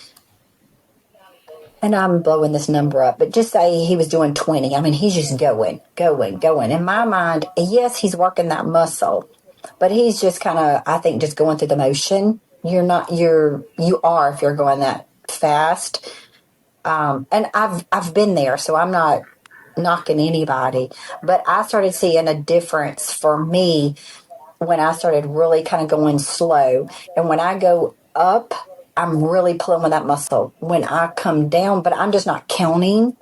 and I'm blowing this number up, but just say he was doing 20. I mean, he's just going. In my mind, yes, he's working that muscle, but he's just kind of, I think, just going through the motion. You are if you're going that fast. And I've been there, so I'm not knocking anybody, but I started seeing a difference for me when I started really kind of going slow. And when I go up, I'm really pulling with that muscle. When I come down, but I'm just not counting,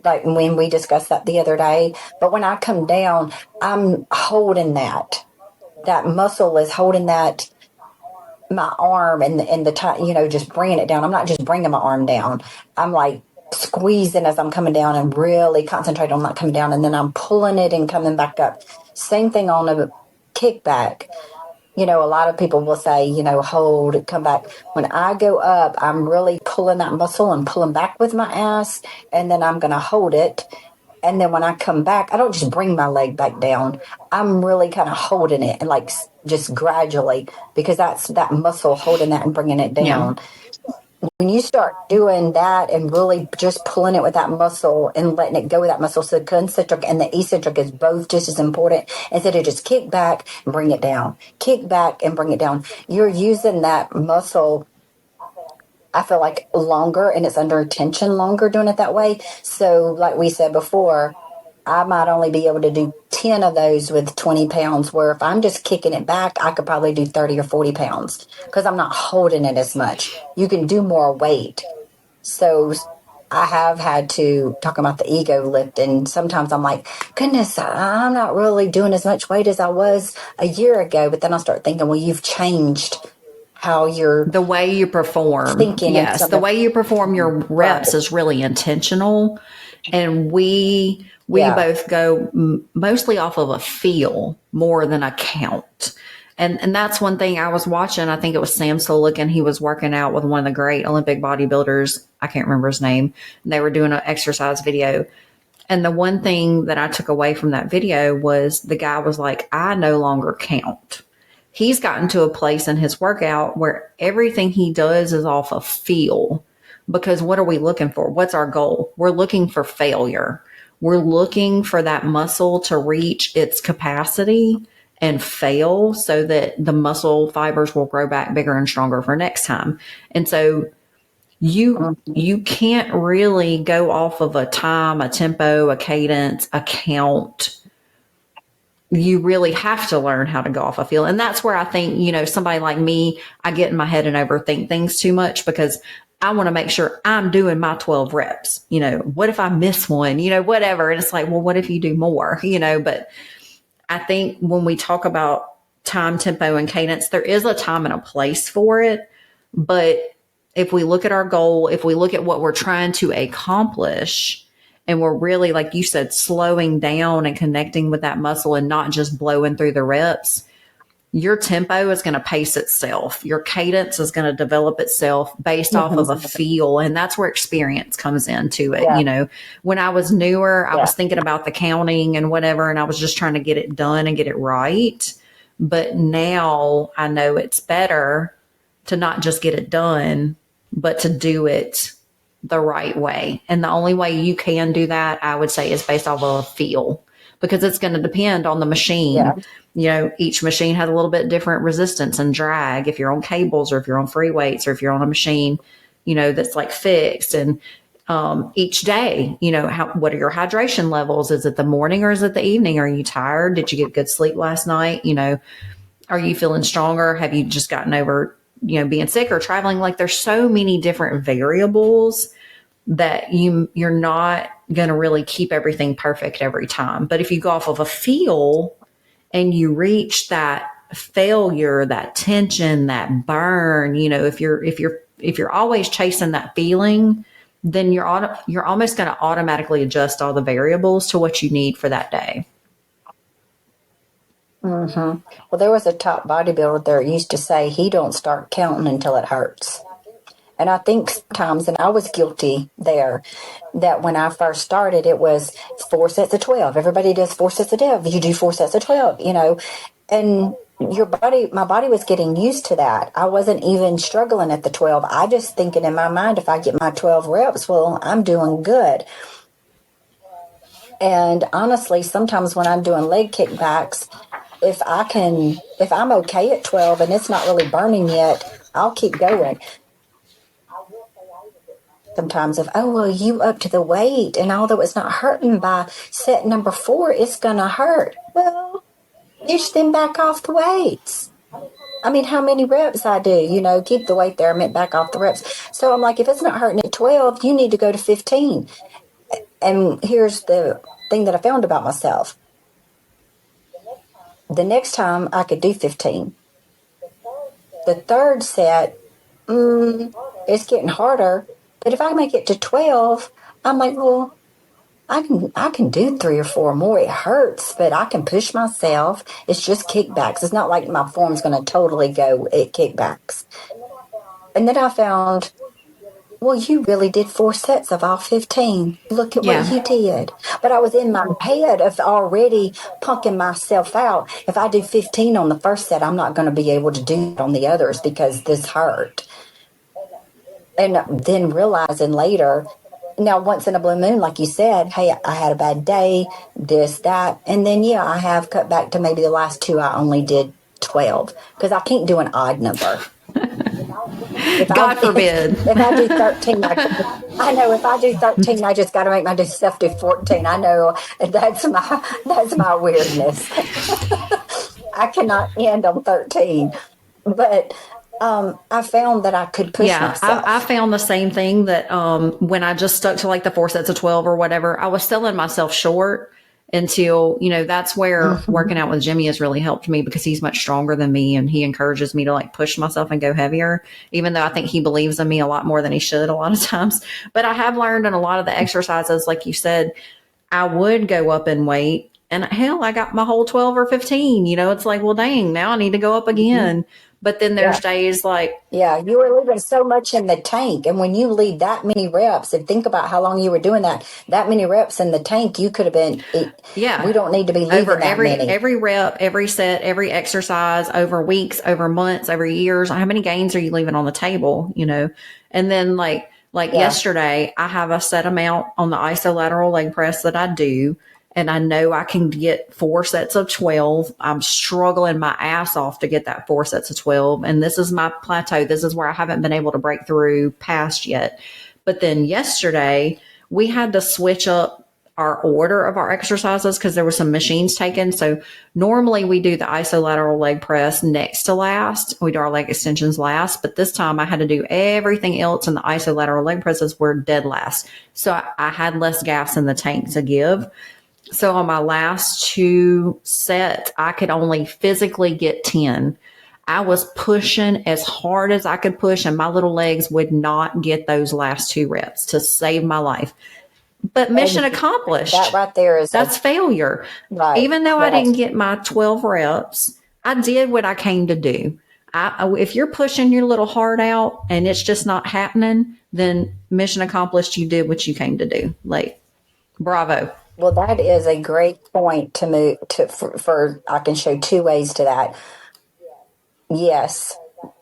like when we discussed that the other day. But when I come down, I'm holding that. that muscle is holding that, my arm and the time, just bringing it down. I'm not just bringing my arm down. I'm like squeezing as I'm coming down and really concentrate on not coming down. And then I'm pulling it and coming back up. Same thing on a kickback. A lot of people will say, hold, come back. When I go up, I'm really pulling that muscle and pulling back with my ass. And then I'm going to hold it. And then when I come back, I don't just bring my leg back down. I'm really kind of holding it and like just gradually, because that's that muscle holding that and bringing it down. Yeah. When you start doing that and really just pulling it with that muscle and letting it go with that muscle, so the concentric and the eccentric is both just as important, instead of just kick back and bring it down, kick back and bring it down. You're using that muscle, I feel like, longer, and it's under tension longer doing it that way. So like we said before, I might only be able to do 10 of those with 20 pounds, where if I'm just kicking it back, I could probably do 30 or 40 pounds because I'm not holding it as much. You can do more weight. So I have had to talk about the ego lift, and sometimes I'm like, goodness, I'm not really doing as much weight as I was a year ago. But then I start thinking, well, you've changed how you're the way you perform. Thinking. Yes, the way you perform your reps is really intentional, and we both go mostly off of a feel more than a count. And that's one thing I was watching. I think it was Sam Solik, and he was working out with one of the great Olympic bodybuilders. I can't remember his name. And they were doing an exercise video. And the one thing that I took away from that video was the guy was like, I no longer count. He's gotten to a place in his workout where everything he does is off of feel. Because what are we looking for? What's our goal? We're looking for failure. We're looking for that muscle to reach its capacity and fail so that the muscle fibers will grow back bigger and stronger for next time. And so you can't really go off of a time, a tempo, a cadence, a count. You really have to learn how to go off a feel. And that's where I think, somebody like me, I get in my head and overthink things too much because I want to make sure I'm doing my 12 reps. What if I miss one, whatever. And it's like, well, what if you do more, but I think when we talk about time, tempo, and cadence, there is a time and a place for it. But if we look at our goal, if we look at what we're trying to accomplish, and we're really, like you said, slowing down and connecting with that muscle and not just blowing through the reps, your tempo is going to pace itself. Your cadence is going to develop itself based off of a feel. And that's where experience comes into it. Yeah. When I was newer, I was thinking about the counting and whatever, and I was just trying to get it done and get it right. But now I know it's better to not just get it done, but to do it the right way. And the only way you can do that, I would say, is based off of a feel, because it's going to depend on the machine. Yeah. Each machine has a little bit different resistance and drag. If you're on cables, or if you're on free weights, or if you're on a machine, that's like fixed. And each day, what are your hydration levels? Is it the morning or is it the evening? Are you tired? Did you get good sleep last night? Are you feeling stronger? Have you just gotten over, being sick or traveling? Like, there's so many different variables that you're not going to really keep everything perfect every time. But if you go off of a feel and you reach that failure, that tension, that burn, if you're always chasing that feeling, then you're almost going to automatically adjust all the variables to what you need for that day. Well, there was a top bodybuilder that used to say he don't start counting until it hurts. And I think sometimes, and I was guilty there, that when I first started, it was 4 sets of 12. Everybody does 4 sets of 12. You do 4 sets of 12, and my body was getting used to that. I wasn't even struggling at the 12. I just thinking in my mind, if I get my 12 reps, well, I'm doing good. And honestly, sometimes when I'm doing leg kickbacks, if I'm okay at 12 and it's not really burning yet, I'll keep going. Sometimes you up to the weight, and although it's not hurting by set number 4, it's going to hurt. Well, just then back off the weights. I mean, how many reps I do, keep the weight there. I meant back off the reps. So I'm like, if it's not hurting at 12, you need to go to 15. And here's the thing that I found about myself. The next time I could do 15. The third set, it's getting harder. But if I make it to 12, I'm like, well, I can do 3 or 4 more. It hurts, but I can push myself. It's just kickbacks. It's not like my form's going to totally go at kickbacks. And then I found, well, you really did 4 sets of all 15. Look at what you did. But I was in my head of already punking myself out. If I do 15 on the first set, I'm not going to be able to do it on the others because this hurt. And then realizing later, now once in a blue moon, like you said, hey, I had a bad day, this, that. And then, I have cut back to maybe the last 2, I only did 12 because I can't do an odd number. God forbid. If I do 13, I know if I do 13, I just got to make myself do 14. I know that's my weirdness. I cannot end on 13. But I found that I could push myself. I found the same thing that when I just stuck to like the 4 sets of 12 or whatever, I was selling myself short until, that's where working out with Jimmy has really helped me because he's much stronger than me and he encourages me to like push myself and go heavier, even though I think he believes in me a lot more than he should a lot of times. But I have learned in a lot of the exercises, like you said, I would go up in weight. And hell, I got my whole 12 or 15. It's like, well, dang, now I need to go up again. But then there's days like... Yeah, you were leaving so much in the tank. And when you leave that many reps, and think about how long you were doing that many reps in the tank, you could have been... we don't need to be leaving over that many. Every rep, every set, every exercise, over weeks, over months, over years. How many gains are you leaving on the table, And then like yesterday, I have a set amount on the isolateral leg press that I do. And I know I can get 4 sets of 12. I'm struggling my ass off to get that 4 sets of 12. And this is my plateau. This is where I haven't been able to break through past yet. But then yesterday, we had to switch up our order of our exercises because there were some machines taken. So normally we do the isolateral leg press next to last. We do our leg extensions last. But this time I had to do everything else, and the isolateral leg presses were dead last. So I had less gas in the tank to give. So on my last 2 sets, I could only physically get 10. I was pushing as hard as I could push, and my little legs would not get those last 2 reps to save my life. But mission accomplished. That right there that's failure. Right. Even though I didn't get my 12 reps, I did what I came to do. If you're pushing your little heart out and it's just not happening, then mission accomplished. You did what you came to do. Like, bravo. Well, that is a great point to move to for I can show 2 ways to that. Yes,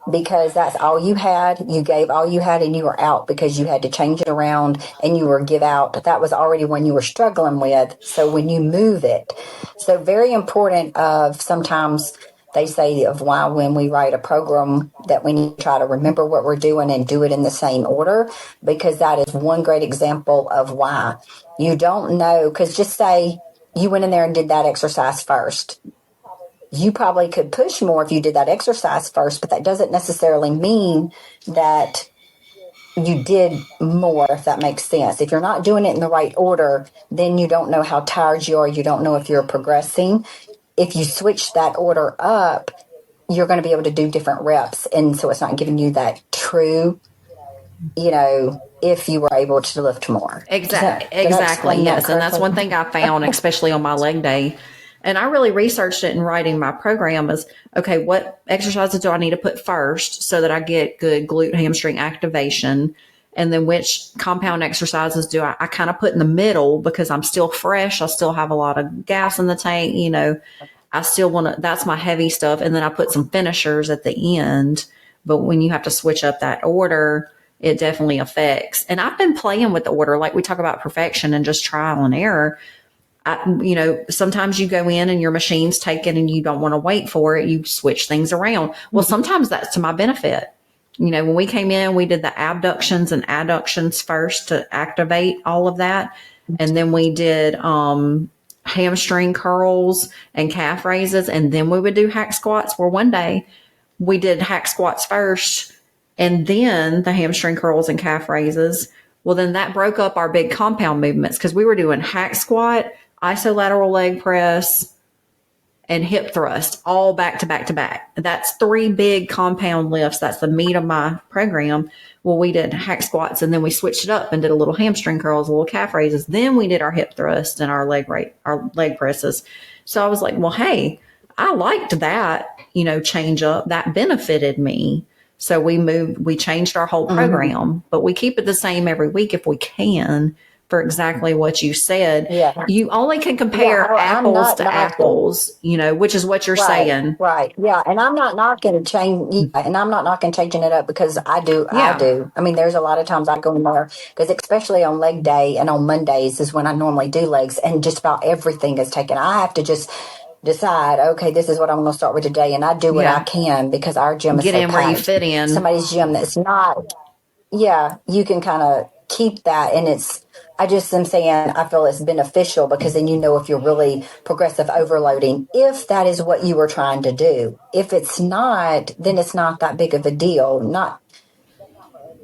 because that's all you had. You gave all you had and you were out because you had to change it around and you were give out. That was already one you were struggling with. So when you move it, so very important of sometimes they say of why when we write a program that we need to try to remember what we're doing and do it in the same order, because that is one great example of why. You don't know, because just say you went in there and did that exercise first. You probably could push more if you did that exercise first, but that doesn't necessarily mean that you did more, if that makes sense. If you're not doing it in the right order, then you don't know how tired you are. You don't know if you're progressing. If you switch that order up, you're going to be able to do different reps. And so it's not giving you that true, if you were able to lift more. Exactly. Yes. And that's one thing I found, especially on my leg day. And I really researched it in writing my program is, okay, what exercises do I need to put first so that I get good glute hamstring activation? And then which compound exercises do I kind of put in the middle because I'm still fresh. I still have a lot of gas in the tank. I still want to, that's my heavy stuff. And then I put some finishers at the end. But when you have to switch up that order, it definitely affects. And I've been playing with the order, like we talk about perfection and just trial and error. Sometimes you go in and your machine's taken and you don't want to wait for it. You switch things around. Well, sometimes that's to my benefit. When we came in, we did the abductions and adductions first to activate all of that. And then we did hamstring curls and calf raises. And then we would do hack squats. Where one day we did hack squats first and then the hamstring curls and calf raises. Well, then that broke up our big compound movements because we were doing hack squat, isolateral leg press, and hip thrust, all back to back to back. That's 3 big compound lifts. That's the meat of my program. Well, we did hack squats, and then we switched it up and did a little hamstring curls, a little calf raises. Then we did our hip thrust and our leg presses. So I was like, well, hey, I liked that, change up. That benefited me. So we changed our whole program, but we keep it the same every week if we can, for exactly what you said. Yeah. You only can compare apples to apples, which is what you're saying. Right. Yeah. And I'm not knocking changing it up, because I do. I mean, there's a lot of times I go in there, because especially on leg day and on Mondays is when I normally do legs, and just about everything is taken. I have to just decide, okay, this is what I'm going to start with today. And I do what I can, because our gym is Get so in where you packed. fit in. Somebody's gym that's not, you can kind of keep that. And I just am saying, I feel it's beneficial, because then if you're really progressive overloading, if that is what you were trying to do. If it's not, then it's not that big of a deal.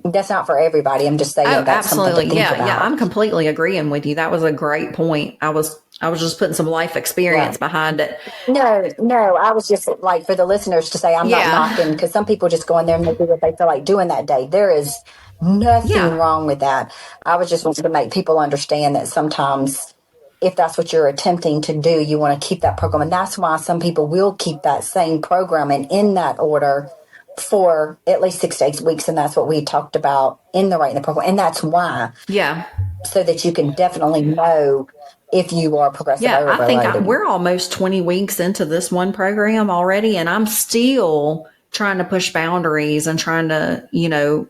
That's not for everybody. I'm just saying that's absolutely. something to think about. Yeah, I'm completely agreeing with you. That was a great point. I was just putting some life experience behind it. No, I was just like, for the listeners to say, I'm not knocking, because some people just go in there and they do what they feel like doing that day. There is nothing wrong with that. I was just wanting to make people understand that sometimes, if that's what you're attempting to do, you want to keep that program. And that's why some people will keep that same program and in that order for at least 6 to 8 weeks. And that's what we talked about in the program. And that's why. Yeah. So that you can definitely know if you are progressive overloading. I think we're almost 20 weeks into this one program already, and I'm still trying to push boundaries and trying to,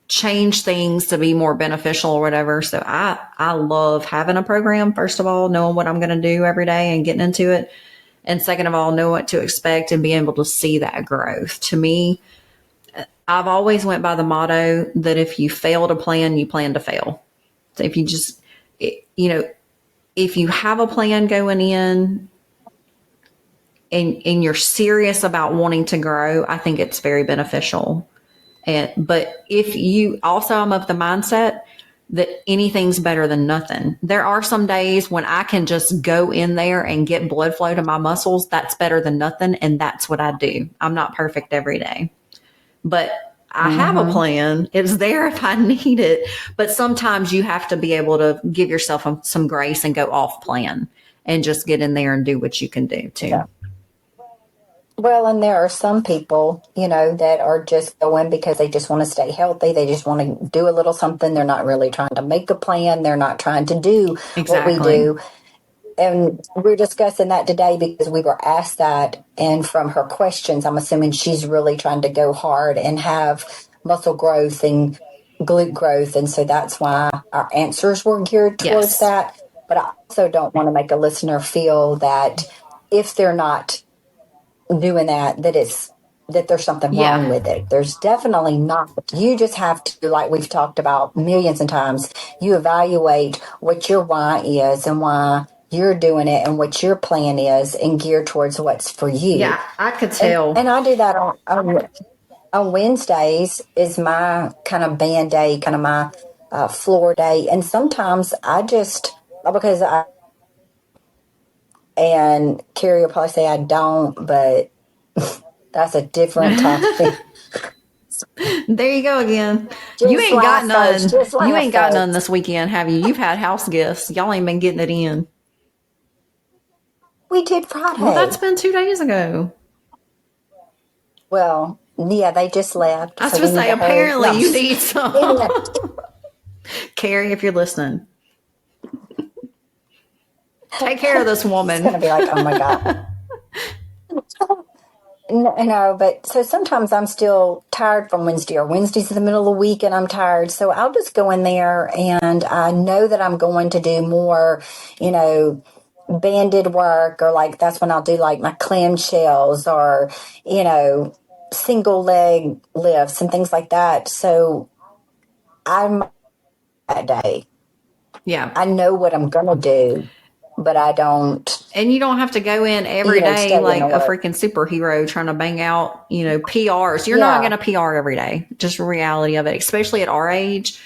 change things to be more beneficial or whatever. So I love having a program, first of all, knowing what I'm going to do every day and getting into it. And second of all, know what to expect and being able to see that growth. To me, I've always went by the motto that if you fail to plan, you plan to fail. So if you just, if you have a plan going in and you're serious about wanting to grow, I think it's very beneficial. But if you also, I'm of the mindset that anything's better than nothing. There are some days when I can just go in there and get blood flow to my muscles. That's better than nothing. And that's what I do. I'm not perfect every day, but I have a plan. It's there if I need it. But sometimes you have to be able to give yourself some grace and go off plan and just get in there and do what you can do too. Yeah. Well, and there are some people, that are just going because they just want to stay healthy. They just want to do a little something. They're not really trying to make a plan. They're not trying to do what we do. And we're discussing that today because we were asked that. And from her questions, I'm assuming she's really trying to go hard and have muscle growth and glute growth. And so that's why our answers were geared towards that. But I also don't want to make a listener feel that if they're not doing that there's something wrong with it. There's definitely not. You just have to, like we've talked about millions of times, you evaluate what your why is and why you're doing it and what your plan is and gear towards what's for you. Yeah, I could tell. And I do that on Wednesdays is my kind of band day, kind of my floor day. And sometimes and Carrie will probably say I don't, but that's a different topic. There you go again. You ain't got none. You ain't got none this weekend, have you? You've had house guests. Y'all ain't been getting it in. We did Friday. Well, that's been 2 days ago. Well, yeah, they just left. I was going to say, apparently you need some. Carrie, if you're listening, take care of this woman. It's going to be like, oh my God. No, but so sometimes I'm still tired from Wednesday, or Wednesday's in the middle of the week and I'm tired. So I'll just go in there and I know that I'm going to do more, banded work, or like that's when I'll do like my clamshells or, single leg lifts and things like that. So I'm that day. Yeah. I know what I'm going to do, but I don't. And you don't have to go in every day like a freaking superhero trying to bang out, PRs. You're not going to PR every day. Just the reality of it, especially at our age,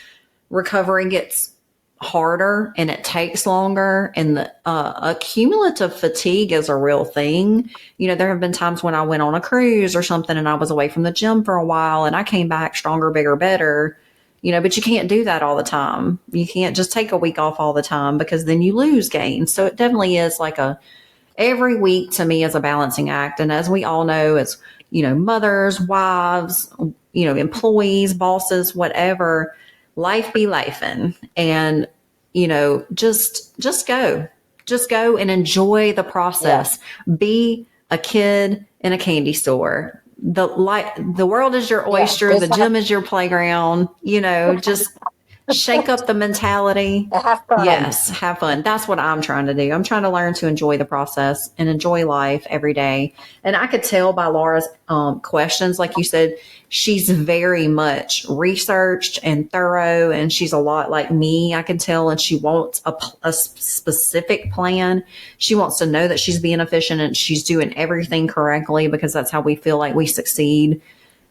recovery gets harder and it takes longer, and the accumulative fatigue is a real thing. There have been times when I went on a cruise or something and I was away from the gym for a while and I came back stronger, bigger, better, but you can't do that all the time. You can't just take a week off all the time because then you lose gain. So it definitely is like every week to me is a balancing act. And as we all know, as mothers, wives, employees, bosses, whatever, life be lifing. And, just go and enjoy the process. Yeah. Be a kid in a candy store. The world is your oyster. Yeah, the gym is your playground, just shake up the mentality. Have fun. Yes, have fun. That's what I'm trying to do. I'm trying to learn to enjoy the process and enjoy life every day. And I could tell by Laura's questions, like you said, she's very much researched and thorough, and she's a lot like me, I can tell, and she wants a specific plan. She wants to know that she's being efficient and she's doing everything correctly, because that's how we feel like we succeed.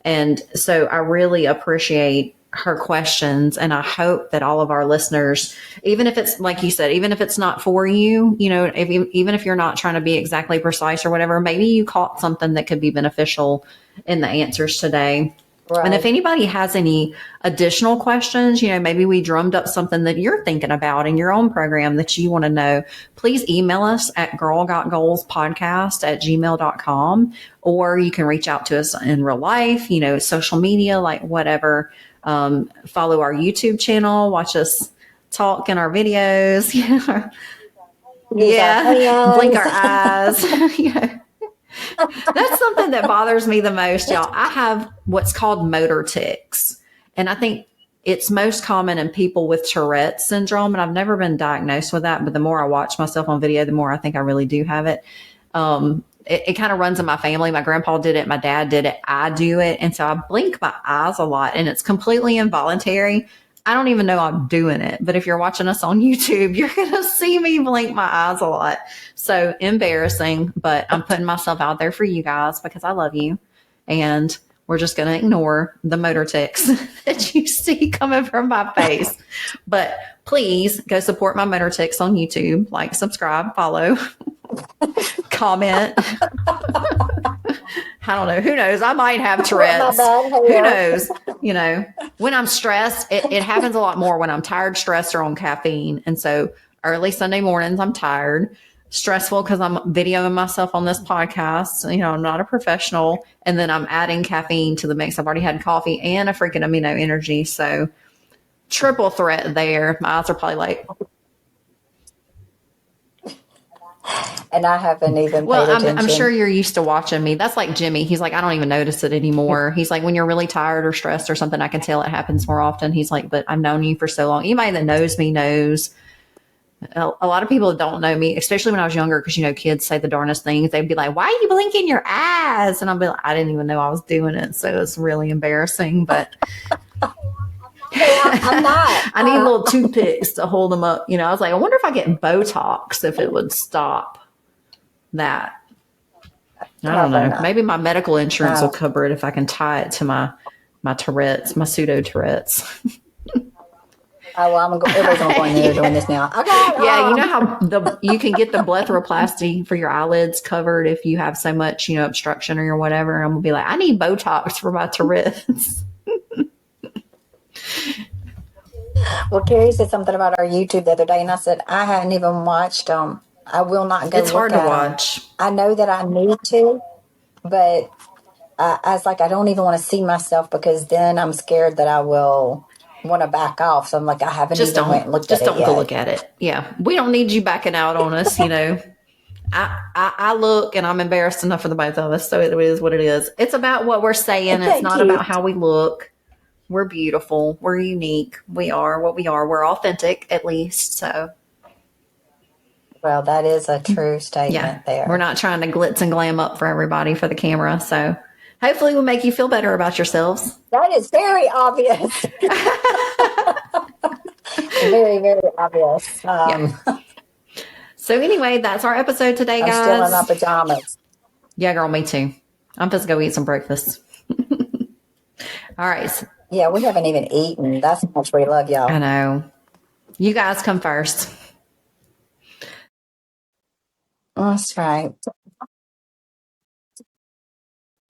And so I really appreciate her questions, and I hope that all of our listeners, even if it's like you said, even if it's not for you, even if you're not trying to be exactly precise or whatever, maybe you caught something that could be beneficial in the answers today. Right. And if anybody has any additional questions, maybe we drummed up something that you're thinking about in your own program that you want to know, please email us at girlgotgoalspodcast@gmail.com, or you can reach out to us in real life, social media, like whatever. Follow our YouTube channel, watch us talk in our videos. Yeah. Blink our eyes. Yeah. That's something that bothers me the most, y'all. I have what's called motor tics, and I think it's most common in people with Tourette's syndrome, and I've never been diagnosed with that, but the more I watch myself on video, the more I think I really do have it. It kind of runs in my family. My grandpa did it. My dad did it. I do it. And so I blink my eyes a lot, and it's completely involuntary. I don't even know I'm doing it. But if you're watching us on YouTube, you're going to see me blink my eyes a lot. So embarrassing, but I'm putting myself out there for you guys because I love you. And we're just going to ignore the motor tics that you see coming from my face. But please go support my motor tics on YouTube. Like, subscribe, follow. Comment. I don't know. Who knows? I might have Tourette's. Who knows? When I'm stressed, it happens a lot more when I'm tired, stressed, or on caffeine. And so early Sunday mornings, I'm tired, stressful because I'm videoing myself on this podcast. I'm not a professional. And then I'm adding caffeine to the mix. I've already had coffee and a freaking amino energy. So triple threat there. My eyes are probably like... And I haven't even paid attention. I'm sure you're used to watching me. That's like Jimmy. He's like, I don't even notice it anymore. He's like, when you're really tired or stressed or something, I can tell it happens more often. He's like, but I've known you for so long. Anybody that knows me knows. A lot of people that don't know me, especially when I was younger, because, kids say the darndest things. They'd be like, why are you blinking your eyes? And I'd be like, I didn't even know I was doing it. So it's really embarrassing. But I'm not. I need little toothpicks to hold them up. I was like, I wonder if I get Botox, if it would stop that. I don't know. Maybe my medical insurance will cover it if I can tie it to my Tourette's, my pseudo Tourette's. Everybody's going to go in there doing this now. Okay. Yeah, you know how you can get the blepharoplasty for your eyelids covered if you have so much, obstruction or whatever. And I'm going to be like, I need Botox for my Tourette's. Well, Carrie said something about our YouTube the other day, and I said, I hadn't even watched them. I will not go. It's hard to watch. I know that I need to, but I was like, I don't even want to see myself because then I'm scared that I will want to back off. So I'm like, I haven't just even went and looked at it. Just don't go look at it. Yeah. We don't need you backing out on us, I look and I'm embarrassed enough for the both of us. So it is what it is. It's about what we're saying. It's not about how we look. We're beautiful. We're unique. We are what we are. We're authentic, at least. So, well, that is a true statement there. We're not trying to glitz and glam up for everybody for the camera. So hopefully we'll make you feel better about yourselves. That is very obvious. Very, very obvious. So anyway, that's our episode today, guys. I'm still in my pajamas. Yeah, girl, me too. I'm just going to go eat some breakfast. All right. Yeah, we haven't even eaten. That's how much we love y'all. I know. You guys come first. That's right.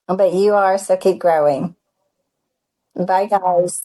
I bet you are. So keep growing. Bye, guys.